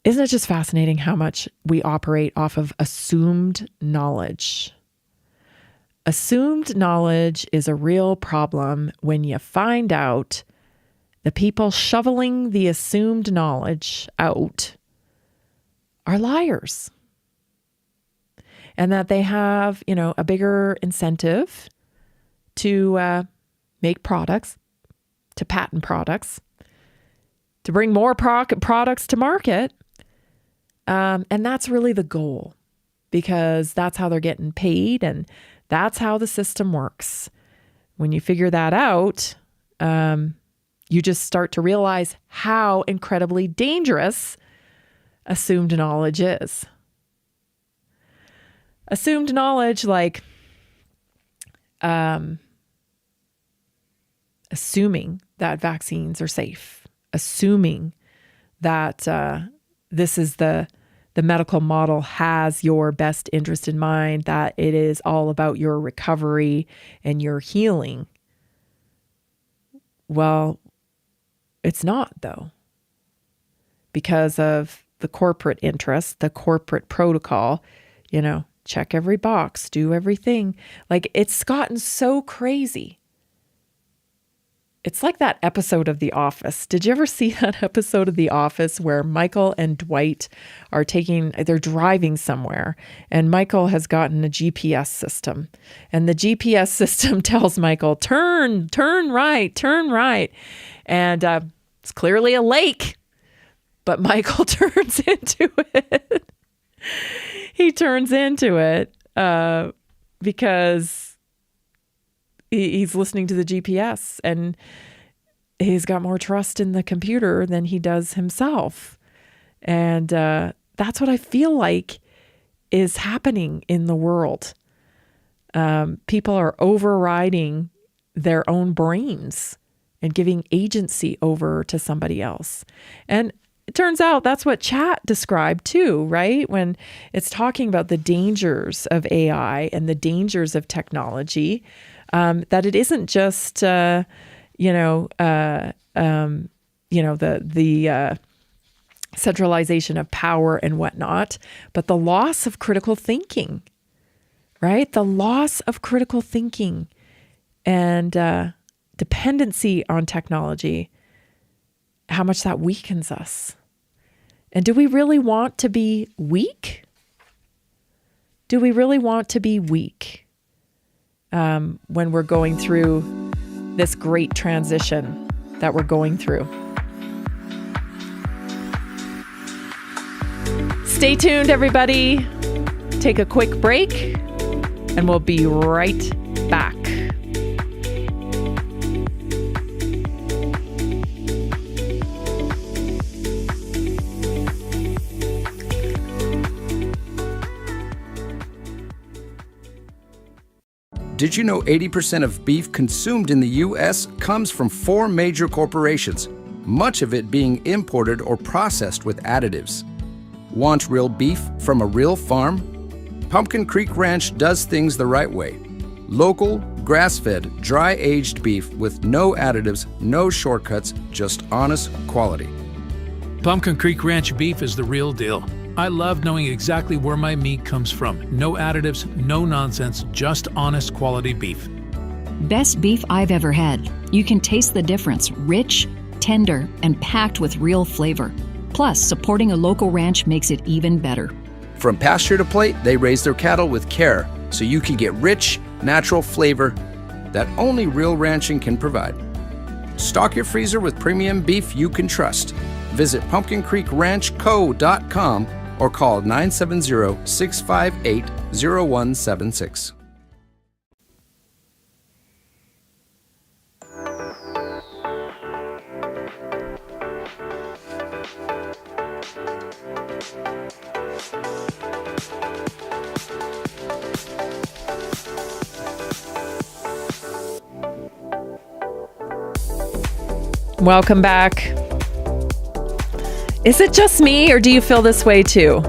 Speaker 3: Isn't it just fascinating how much we operate off of assumed knowledge? Assumed knowledge is a real problem when you find out the people shoveling the assumed knowledge out are liars. And that they have, a bigger incentive to make products, to patent products, to bring more products to market. And that's really the goal, because that's how they're getting paid and that's how the system works. When you figure that out, you just start to realize how incredibly dangerous assumed knowledge is. Assumed knowledge, like assuming that vaccines are safe, assuming that this is the medical model has your best interest in mind, that it is all about your recovery and your healing. Well, it's not, though, because of the corporate interest, the corporate protocol, check every box, do everything. Like, it's gotten so crazy. It's like that episode of The Office. Did you ever see that episode of The Office where Michael and Dwight they're driving somewhere, and Michael has gotten a GPS system, and the GPS system tells Michael, turn right. And it's clearly a lake, but Michael turns into it. He turns into it because he's listening to the GPS, and he's got more trust in the computer than he does himself. And that's what I feel like is happening in the world. People are overriding their own brains and giving agency over to somebody else. And it turns out that's what chat described too, right? When it's talking about the dangers of AI and the dangers of technology, that it isn't just, the centralization of power and whatnot, but the loss of critical thinking, right? The loss of critical thinking and dependency on technology, how much that weakens us. And do we really want to be weak? Do we really want to be weak when we're going through this great transition that we're going through? Stay tuned, everybody. Take a quick break, and we'll be right back.
Speaker 10: Did you know 80% of beef consumed in the U.S. comes from 4 major corporations, much of it being imported or processed with additives? Want real beef from a real farm? Pumpkin Creek Ranch does things the right way. Local, grass-fed, dry-aged beef with no additives, no shortcuts, just honest quality.
Speaker 1: Pumpkin Creek Ranch beef is the real deal. I love knowing exactly where my meat comes from. No additives, no nonsense, just honest quality beef.
Speaker 11: Best beef I've ever had. You can taste the difference. Rich, tender, and packed with real flavor. Plus, supporting a local ranch makes it even better.
Speaker 10: From pasture to plate, they raise their cattle with care, so you can get rich, natural flavor that only real ranching can provide. Stock your freezer with premium beef you can trust. Visit pumpkincreekranchco.com or call 970-658-0176.
Speaker 3: Welcome back. Is it just me, or do you feel this way too?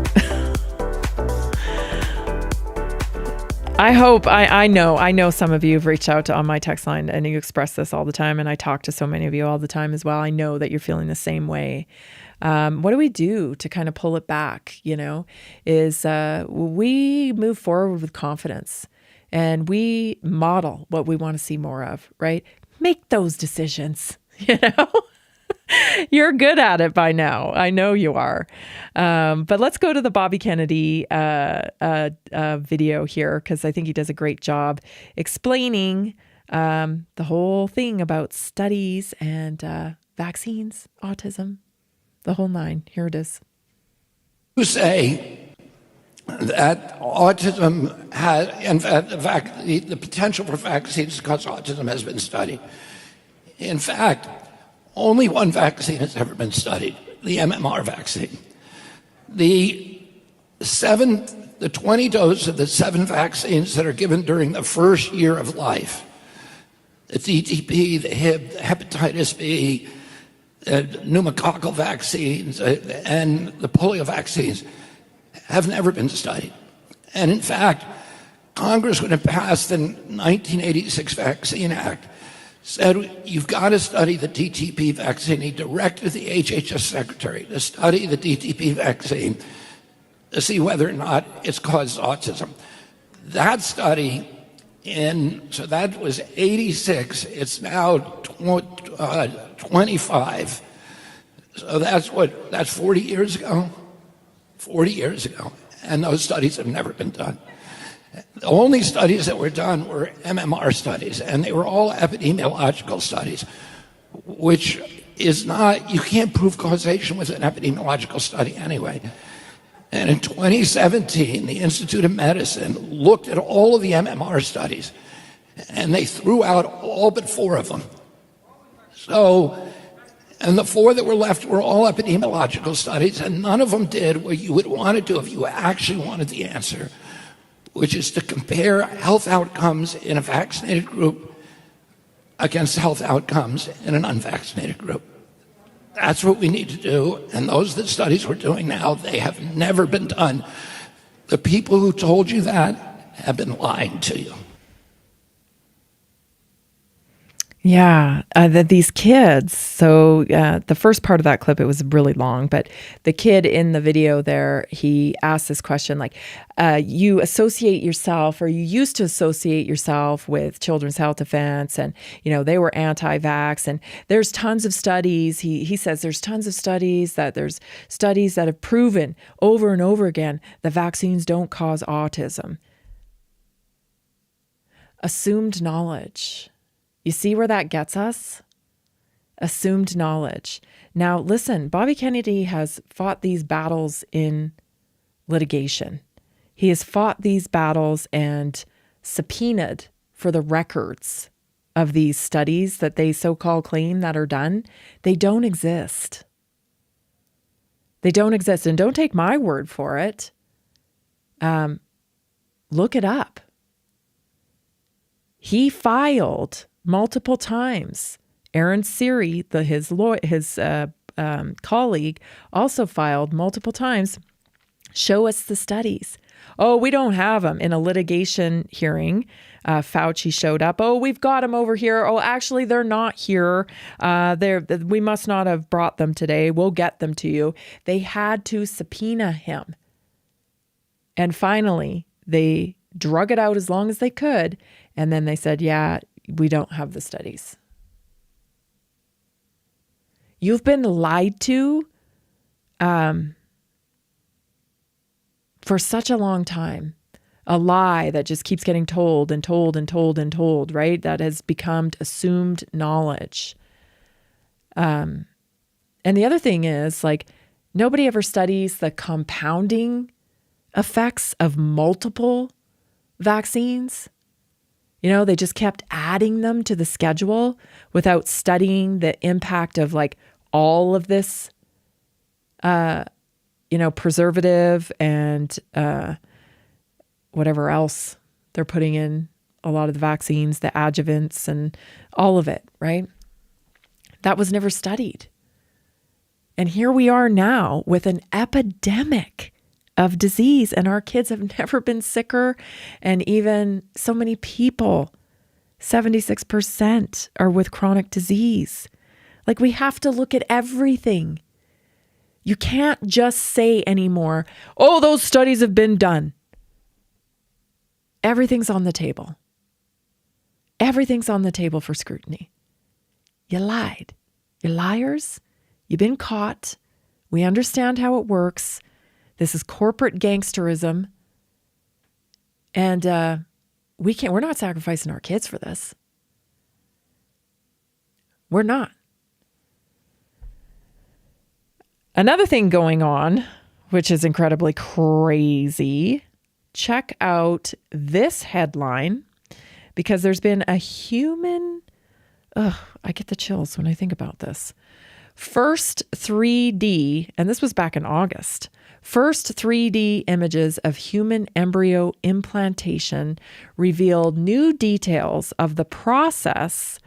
Speaker 3: I hope, I know some of you have reached out on my text line and you express this all the time. And I talk to so many of you all the time as well. I know that you're feeling the same way. What do we do to kind of pull it back? Is we move forward with confidence and we model what we want to see more of, right? Make those decisions, You're good at it by now. I know you are. But let's go to the Bobby Kennedy video here, because I think he does a great job explaining the whole thing about studies and vaccines, autism, the whole nine. Here it is.
Speaker 15: You say that autism has, in fact, the potential for vaccines to cause autism has been studied. In fact, only one vaccine has ever been studied, the MMR vaccine. The 20 doses of the 7 vaccines that are given during the first year of life, the DTP, the Hib, the hepatitis B, the pneumococcal vaccines, and the polio vaccines have never been studied. And in fact, Congress, when it passed the 1986 Vaccine Act, said you've got to study the DTP vaccine. He directed the HHS secretary to study the DTP vaccine to see whether or not it's caused autism. That study, so that was 86, it's now 25. So that's 40 years ago? 40 years ago. And those studies have never been done. The only studies that were done were MMR studies, and they were all epidemiological studies, which is not, you can't prove causation with an epidemiological study anyway. And in 2017, the Institute of Medicine looked at all of the MMR studies, and they threw out all but 4 of them. And the 4 that were left were all epidemiological studies, and none of them did what you would want to do if you actually wanted the answer, which is to compare health outcomes in a vaccinated group against health outcomes in an unvaccinated group. That's what we need to do, and those are the studies we're doing now. They have never been done. The people who told you that have been lying to you.
Speaker 3: Yeah, these kids. So the first part of that clip, it was really long, but the kid in the video there, he asked this question like, you associate yourself, or you used to associate yourself with Children's Health Defense, and they were anti-vax, and there's tons of studies. He says there's tons of studies that have proven over and over again that vaccines don't cause autism. Assumed knowledge. You see where that gets us? Assumed knowledge. Now, listen, Bobby Kennedy has fought these battles in litigation. He has fought these battles and subpoenaed for the records of these studies that they so-called claim that are done. They don't exist. They don't exist. And don't take my word for it. Look it up. He filed multiple times. Aaron Siri, his colleague, also filed multiple times. Show us the studies. Oh, we don't have them. In a litigation hearing, Fauci showed up. Oh, we've got them over here. Oh, actually, they're not here. We must not have brought them today. We'll get them to you. They had to subpoena him. And finally, they drug it out as long as they could. And then they said, yeah, we don't have the studies. You've been lied to for such a long time. A lie that just keeps getting told and told and told and told, right? That has become assumed knowledge. And the other thing is, like, nobody ever studies the compounding effects of multiple vaccines. They just kept adding them to the schedule without studying the impact of like all of this, preservative and whatever else they're putting in a lot of the vaccines, the adjuvants and all of it, right? That was never studied. And here we are now with an epidemic of disease, and our kids have never been sicker. And even so many people, 76% are with chronic disease. Like, we have to look at everything. You can't just say anymore, oh, those studies have been done. Everything's on the table. Everything's on the table for scrutiny. You lied. You're liars. You've been caught. We understand how it works. This is corporate gangsterism. And we're not sacrificing our kids for this. We're not. Another thing going on, which is incredibly crazy, check out this headline, because there's been a human, I get the chills when I think about this. First 3D, and this was back in August, first 3D images of human embryo implantation revealed new details of the process,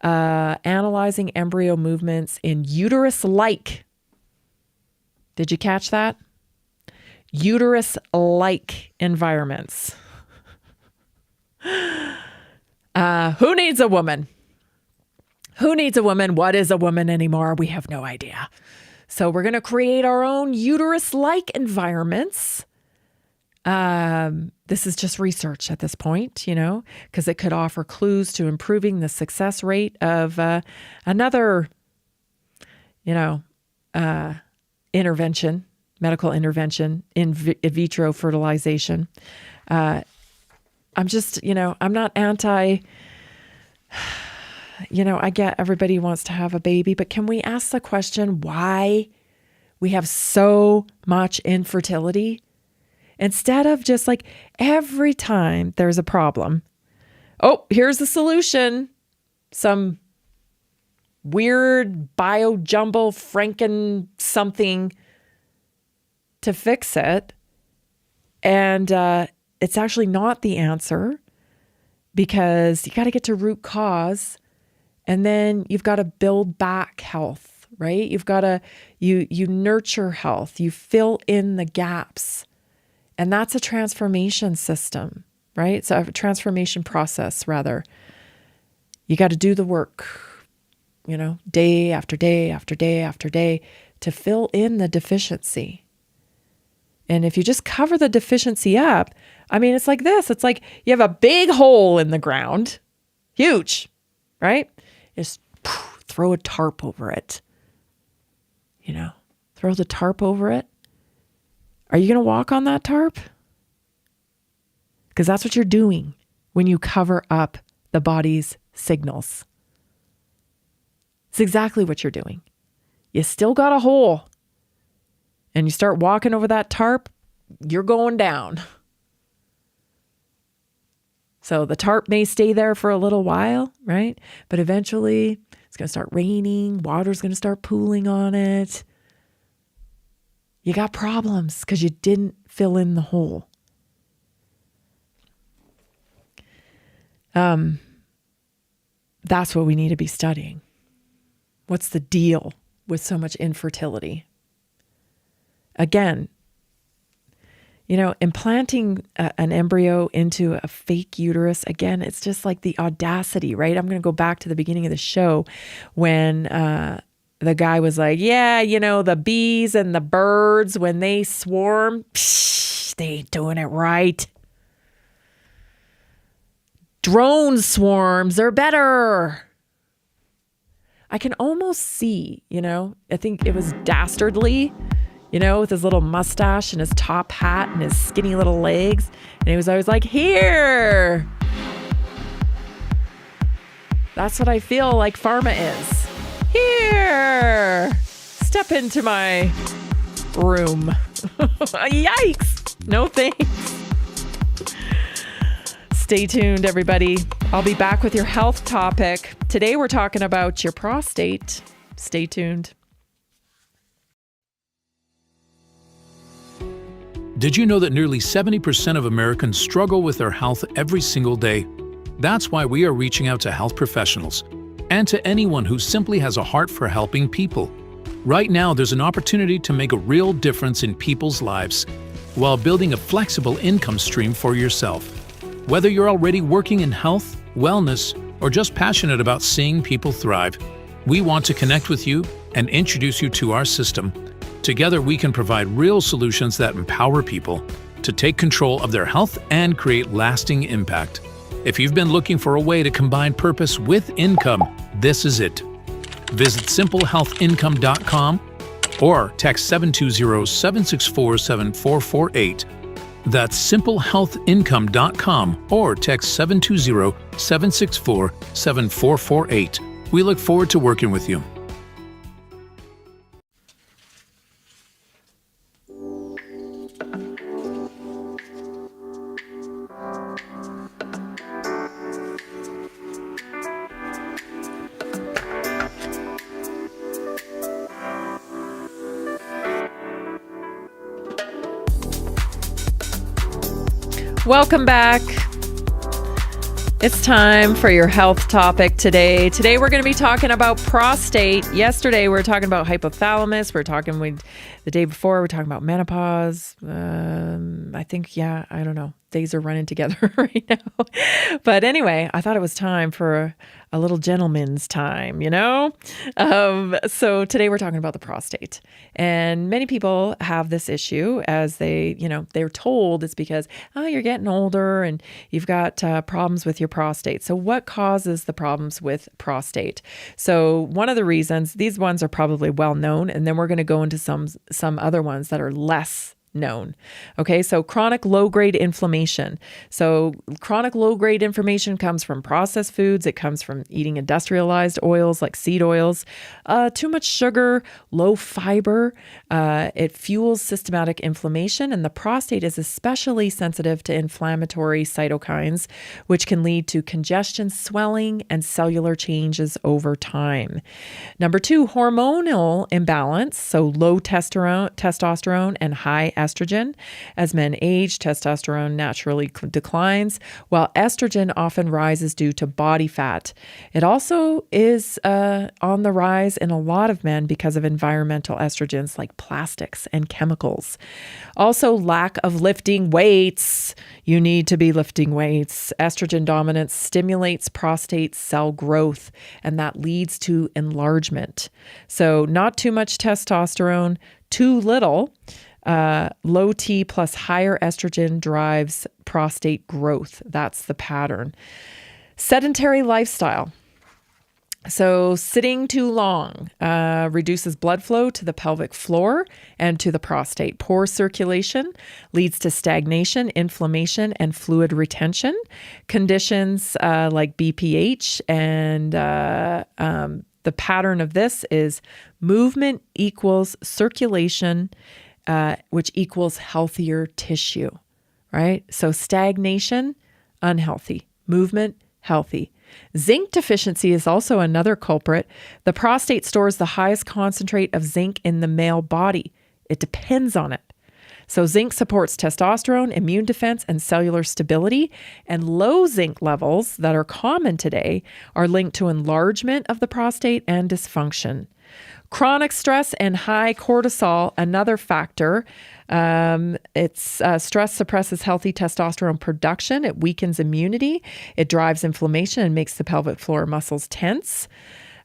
Speaker 3: analyzing embryo movements in uterus-like. Did you catch that? Uterus-like environments. Who needs a woman? Who needs a woman? What is a woman anymore? We have no idea. So we're going to create our own uterus-like environments. This is just research at this point, because it could offer clues to improving the success rate of another, intervention, medical intervention in vitro fertilization. I'm just, I'm not anti, I get everybody wants to have a baby, but can we ask the question why we have so much infertility? Instead of just like every time there's a problem, oh, here's the solution. Some weird bio-jumble Franken something to fix it. And it's actually not the answer, because you got to get to root cause, and then you've got to build back health, right? You've got to, you nurture health, you fill in the gaps. And that's a transformation system, right? So a transformation process, rather. You got to do the work, day after day after day after day to fill in the deficiency. And if you just cover the deficiency up, it's like this. It's like you have a big hole in the ground, huge, right? Just throw a tarp over it. Throw the tarp over it. Are you going to walk on that tarp? Because that's what you're doing when you cover up the body's signals. It's exactly what you're doing. You still got a hole. And you start walking over that tarp, you're going down. So the tarp may stay there for a little while, right? But eventually it's going to start raining. Water's going to start pooling on it. You got problems because you didn't fill in the hole. That's what we need to be studying. What's the deal with so much infertility? Again, implanting an embryo into a fake uterus, again, it's just like the audacity, right? I'm going to go back to the beginning of the show when the guy was like, yeah, the bees and the birds, when they swarm, they ain't doing it right. Drone swarms are better. I can almost see, I think it was Dastardly, with his little mustache and his top hat and his skinny little legs. And he was always like, here. That's what I feel like pharma is. Here. Step into my room. Yikes. No thanks. Stay tuned, everybody. I'll be back with your health topic. Today we're talking about your prostate. Stay tuned.
Speaker 1: Did you know that nearly 70% of Americans struggle with their health every single day? That's why we are reaching out to health professionals and to anyone who simply has a heart for helping people. Right now, there's an opportunity to make a real difference in people's lives. while building a flexible income stream for yourself. Whether you're already working in health, wellness, or just passionate about seeing people thrive, we want to connect with you and introduce you to our system. Together, we can provide real solutions that empower people to take control of their health and create lasting impact. If you've been looking for a way to combine purpose with income, this is it. Visit simplehealthincome.com or text 720-764-7448. That's simplehealthincome.com or text 720-764-7448. We look forward to working with you.
Speaker 3: Welcome back. It's time for your health topic today. Today we're going to be talking about prostate. Yesterday we were talking about hypothalamus. The day before we were talking about menopause. I think, I don't know. Days are running together right now. But anyway, I thought it was time for a little gentleman's time, So today we're talking about the prostate. And many people have this issue as they're told it's because, you're getting older and you've got problems with your prostate. So what causes the problems with prostate? So one of the reasons, these ones are probably well known, and then we're going to go into some other ones that are less known. Okay, so chronic low-grade inflammation. So chronic low-grade inflammation comes from processed foods. It comes from eating industrialized oils like seed oils, too much sugar, low fiber. It fuels systematic inflammation, and the prostate is especially sensitive to inflammatory cytokines, which can lead to congestion, swelling, and cellular changes over time. Number 2, hormonal imbalance. So low testosterone and high estrogen. As men age, testosterone naturally declines, while estrogen often rises due to body fat. It also is on the rise in a lot of men because of environmental estrogens like plastics and chemicals. Also, lack of lifting weights. You need to be lifting weights. Estrogen dominance stimulates prostate cell growth, and that leads to enlargement. So not too much testosterone, too little. Low T plus higher estrogen drives prostate growth. That's the pattern. Sedentary lifestyle. So sitting too long reduces blood flow to the pelvic floor and to the prostate. Poor circulation leads to stagnation, inflammation, and fluid retention. Conditions like BPH and the pattern of this is movement equals circulation, which equals healthier tissue, right? So stagnation, unhealthy. Movement, healthy. Zinc deficiency is also another culprit. The prostate stores the highest concentrate of zinc in the male body. It depends on it. So zinc supports testosterone, immune defense, and cellular stability. And low zinc levels that are common today are linked to enlargement of the prostate and dysfunction. Chronic stress and high cortisol, another factor. Stress suppresses healthy testosterone production. It weakens immunity. It drives inflammation and makes the pelvic floor muscles tense.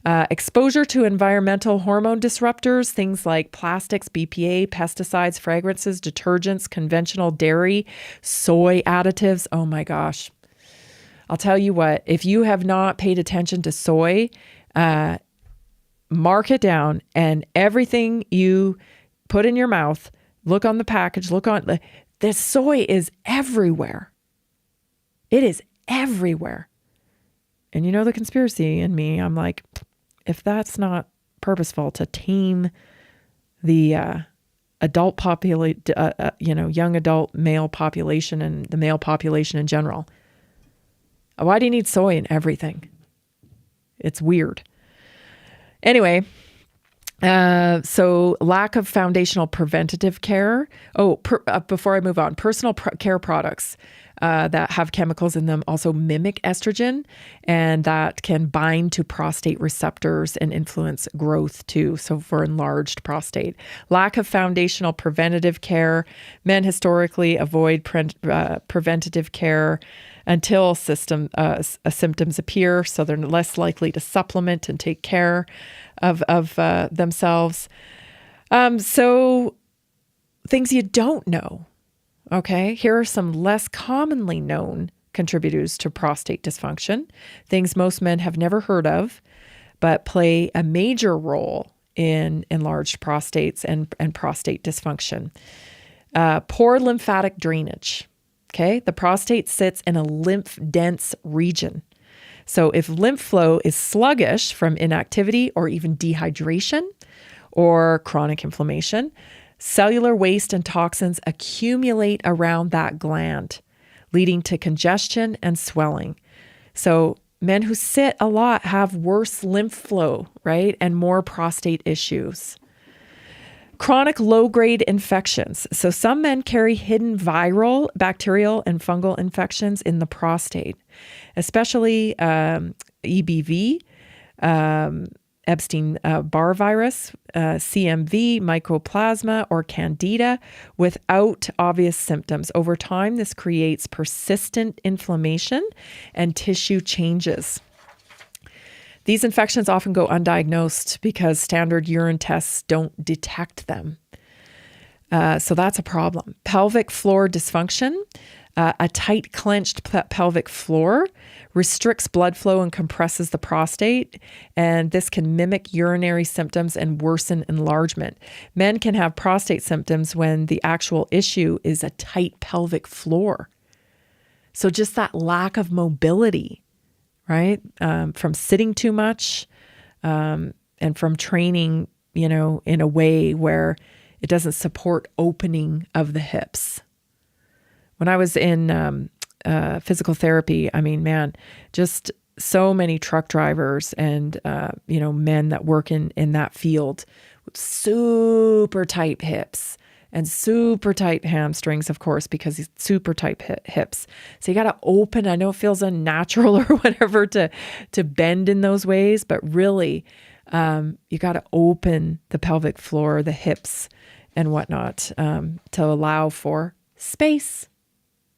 Speaker 3: Exposure to environmental hormone disruptors, things like plastics, BPA, pesticides, fragrances, detergents, conventional dairy, soy additives. Oh my gosh. I'll tell you what, if you have not paid attention to soy, mark it down, and everything you put in your mouth, look on the package, this soy is everywhere. It is everywhere. And the conspiracy in me, I'm like, if that's not purposeful to tame the adult young adult male population and the male population in general, why do you need soy in everything? It's weird. Anyway, So lack of foundational preventative care. Before I move on, personal care products that have chemicals in them also mimic estrogen, and that can bind to prostate receptors and influence growth too. So for enlarged prostate, lack of foundational preventative care. Men historically avoid preventative care until symptoms appear, so they're less likely to supplement and take care of themselves. So things you don't know. Okay, here are some less commonly known contributors to prostate dysfunction, things most men have never heard of, but play a major role in enlarged prostates and prostate dysfunction. Poor lymphatic drainage. Okay, the prostate sits in a lymph-dense region. So if lymph flow is sluggish from inactivity or even dehydration or chronic inflammation, cellular waste and toxins accumulate around that gland, leading to congestion and swelling. So men who sit a lot have worse lymph flow, right? And more prostate issues. Chronic low-grade infections. So some men carry hidden viral, bacterial, and fungal infections in the prostate, especially EBV, Epstein-Barr virus, CMV, mycoplasma, or candida without obvious symptoms. Over time, this creates persistent inflammation and tissue changes. These infections often go undiagnosed because standard urine tests don't detect them. So that's a problem. Pelvic floor dysfunction. A tight clenched pelvic floor restricts blood flow and compresses the prostate, and this can mimic urinary symptoms and worsen enlargement. Men can have prostate symptoms when the actual issue is a tight pelvic floor. So just that lack of mobility, right? From sitting too much and from training, in a way where it doesn't support opening of the hips. When I was in physical therapy, just so many truck drivers and, men that work in that field with super tight hips and super tight hamstrings, of course, because he's super tight hips. So you got to open. I know it feels unnatural or whatever to bend in those ways, but really you got to open the pelvic floor, the hips and whatnot to allow for space.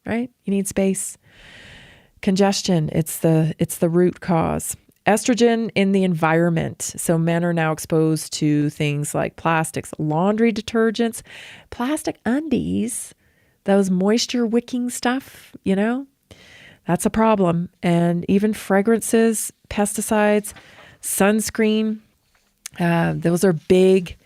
Speaker 3: Right? You need space. Congestion, it's the root cause. Estrogen in the environment. So men are now exposed to things like plastics, laundry detergents, plastic undies, those moisture wicking stuff, that's a problem. And even fragrances, pesticides, sunscreen, those are big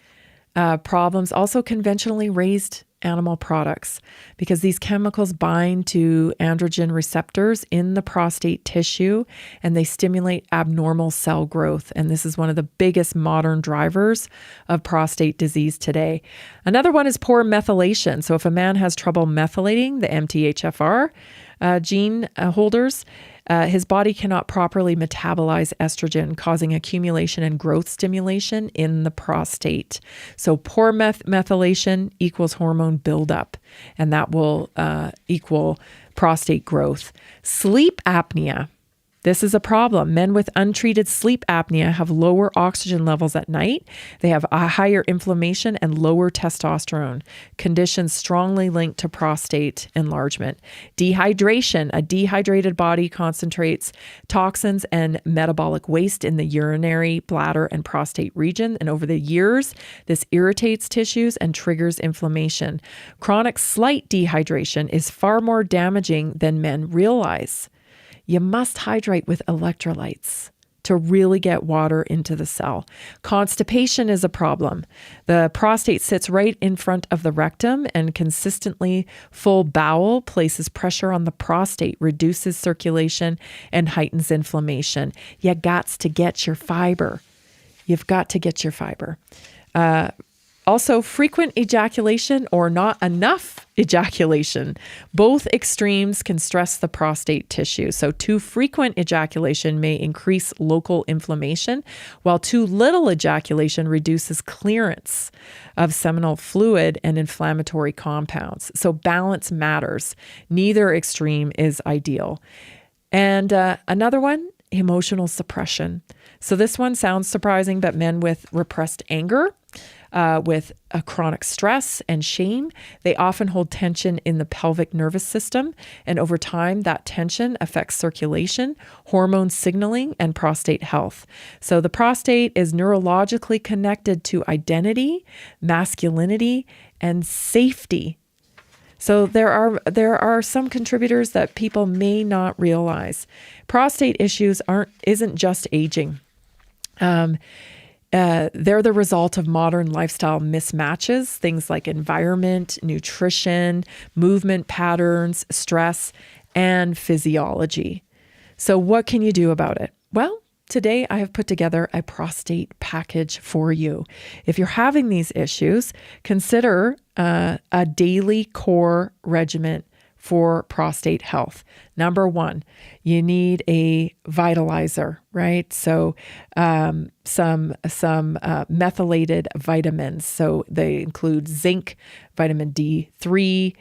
Speaker 3: problems. Also conventionally raised animal products, because these chemicals bind to androgen receptors in the prostate tissue and they stimulate abnormal cell growth. And this is one of the biggest modern drivers of prostate disease today. Another one is poor methylation. So if a man has trouble methylating the MTHFR gene holders, his body cannot properly metabolize estrogen, causing accumulation and growth stimulation in the prostate. So poor methylation equals hormone buildup, and that will equal prostate growth. Sleep apnea. This is a problem. Men with untreated sleep apnea have lower oxygen levels at night. They have a higher inflammation and lower testosterone, conditions strongly linked to prostate enlargement. Dehydration. A dehydrated body concentrates toxins and metabolic waste in the urinary, bladder, and prostate region. And over the years, this irritates tissues and triggers inflammation. Chronic slight dehydration is far more damaging than men realize. You must hydrate with electrolytes to really get water into the cell. Constipation is a problem. The prostate sits right in front of the rectum, and consistently full bowel places pressure on the prostate, reduces circulation, and heightens inflammation. You got to get your fiber. You've got to get your fiber. Also, frequent ejaculation or not enough ejaculation. Both extremes can stress the prostate tissue. So too frequent ejaculation may increase local inflammation, while too little ejaculation reduces clearance of seminal fluid and inflammatory compounds. So balance matters. Neither extreme is ideal. And another one, emotional suppression. So this one sounds surprising, but men with repressed anger, with a chronic stress and shame, they often hold tension in the pelvic nervous system. And over time, that tension affects circulation, hormone signaling, and prostate health. So the prostate is neurologically connected to identity, masculinity, and safety. So there are some contributors that people may not realize. Prostate issues isn't just aging. They're the result of modern lifestyle mismatches, things like environment, nutrition, movement patterns, stress, and physiology. So what can you do about it? Well, today I have put together a prostate package for you. If you're having these issues, consider a daily core regimen for prostate health. Number one, you need a vitalizer, right? So some methylated vitamins. So they include zinc, vitamin D3,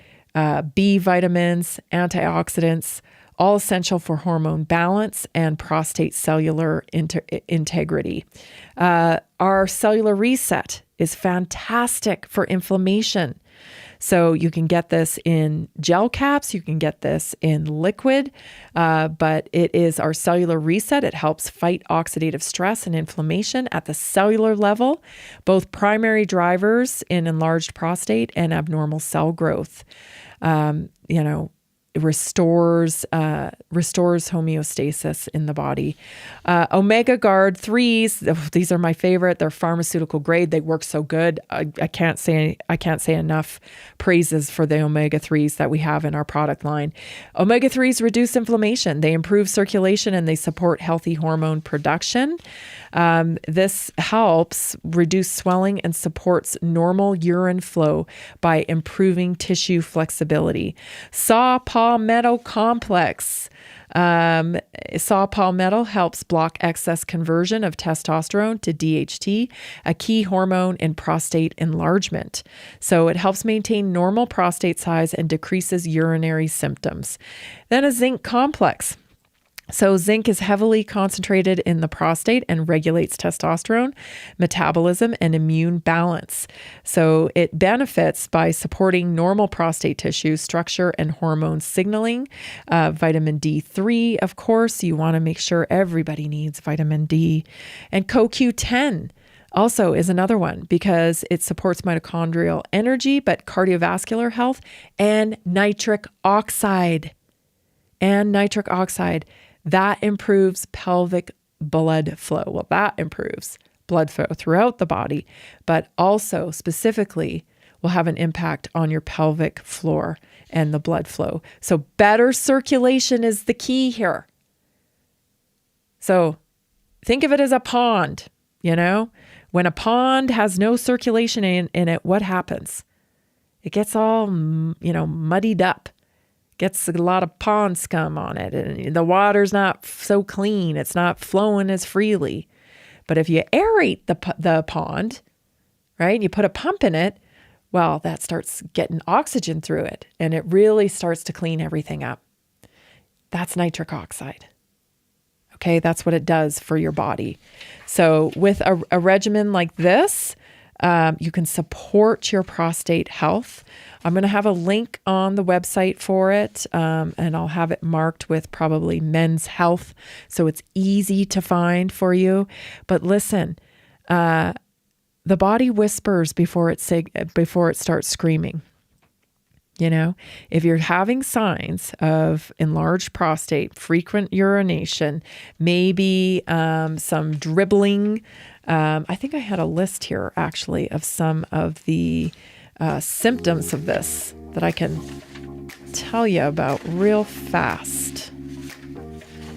Speaker 3: B vitamins, antioxidants, all essential for hormone balance and prostate cellular integrity. Our cellular reset is fantastic for inflammation. So you can get this in gel caps, you can get this in liquid, but it is our cellular reset. It helps fight oxidative stress and inflammation at the cellular level, both primary drivers in enlarged prostate and abnormal cell growth. Restores homeostasis in the body. Omega Guard 3s, these are my favorite. They're pharmaceutical grade. They work so good. I can't say enough praises for the omega 3s that we have in our product line. Omega 3s reduce inflammation. They improve circulation and they support healthy hormone production. This helps reduce swelling and supports normal urine flow by improving tissue flexibility. Saw palmetto complex. Saw palmetto helps block excess conversion of testosterone to DHT, a key hormone in prostate enlargement. So it helps maintain normal prostate size and decreases urinary symptoms. Then a zinc complex. So zinc is heavily concentrated in the prostate and regulates testosterone, metabolism, and immune balance. So it benefits by supporting normal prostate tissue structure and hormone signaling. Vitamin D3, of course, you want to make sure everybody needs vitamin D. And CoQ10 also is another one because it supports mitochondrial energy, but cardiovascular health and nitric oxide. That improves pelvic blood flow. Well, that improves blood flow throughout the body, but also specifically will have an impact on your pelvic floor and the blood flow. So better circulation is the key here. So think of it as a pond, When a pond has no circulation in it, what happens? It gets all, muddied up. Gets a lot of pond scum on it, and the water's not so clean. It's not flowing as freely. But if you aerate the pond, right, you put a pump in it, well, that starts getting oxygen through it, and it really starts to clean everything up. That's nitric oxide. Okay, that's what it does for your body. So with a regimen like this, you can support your prostate health. I'm going to have a link on the website for it, and I'll have it marked with probably Men's Health, so it's easy to find for you. But listen, the body whispers before it starts screaming. If you're having signs of enlarged prostate, frequent urination, maybe some dribbling. I think I had a list here actually of some of the symptoms of this that I can tell you about real fast.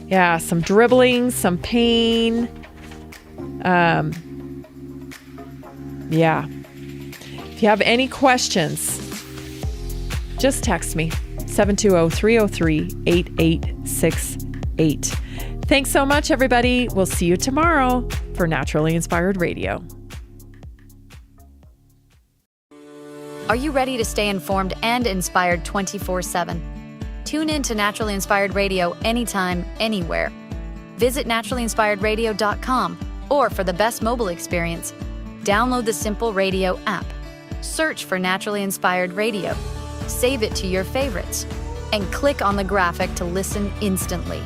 Speaker 3: Yeah, some dribbling, some pain. Yeah. If you have any questions, just text me, 720-303-8868. Thanks so much, everybody. We'll see you tomorrow for Naturally Inspired Radio.
Speaker 6: Are you ready to stay informed and inspired 24/7? Tune in to Naturally Inspired Radio anytime, anywhere. Visit naturallyinspiredradio.com, or for the best mobile experience, download the Simple Radio app. Search for Naturally Inspired Radio, save it to your favorites, and click on the graphic to listen instantly.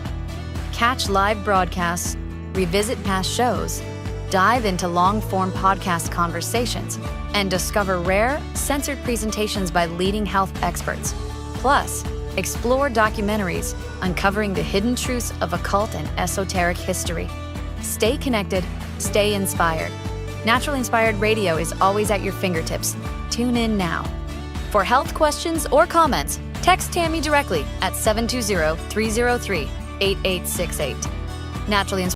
Speaker 6: Catch live broadcasts, revisit past shows, dive into long-form podcast conversations, and discover rare, censored presentations by leading health experts. Plus, explore documentaries uncovering the hidden truths of occult and esoteric history. Stay connected, stay inspired. Naturally Inspired Radio is always at your fingertips. Tune in now. For health questions or comments, text Tammy directly at 720-303-8868. Naturally Inspired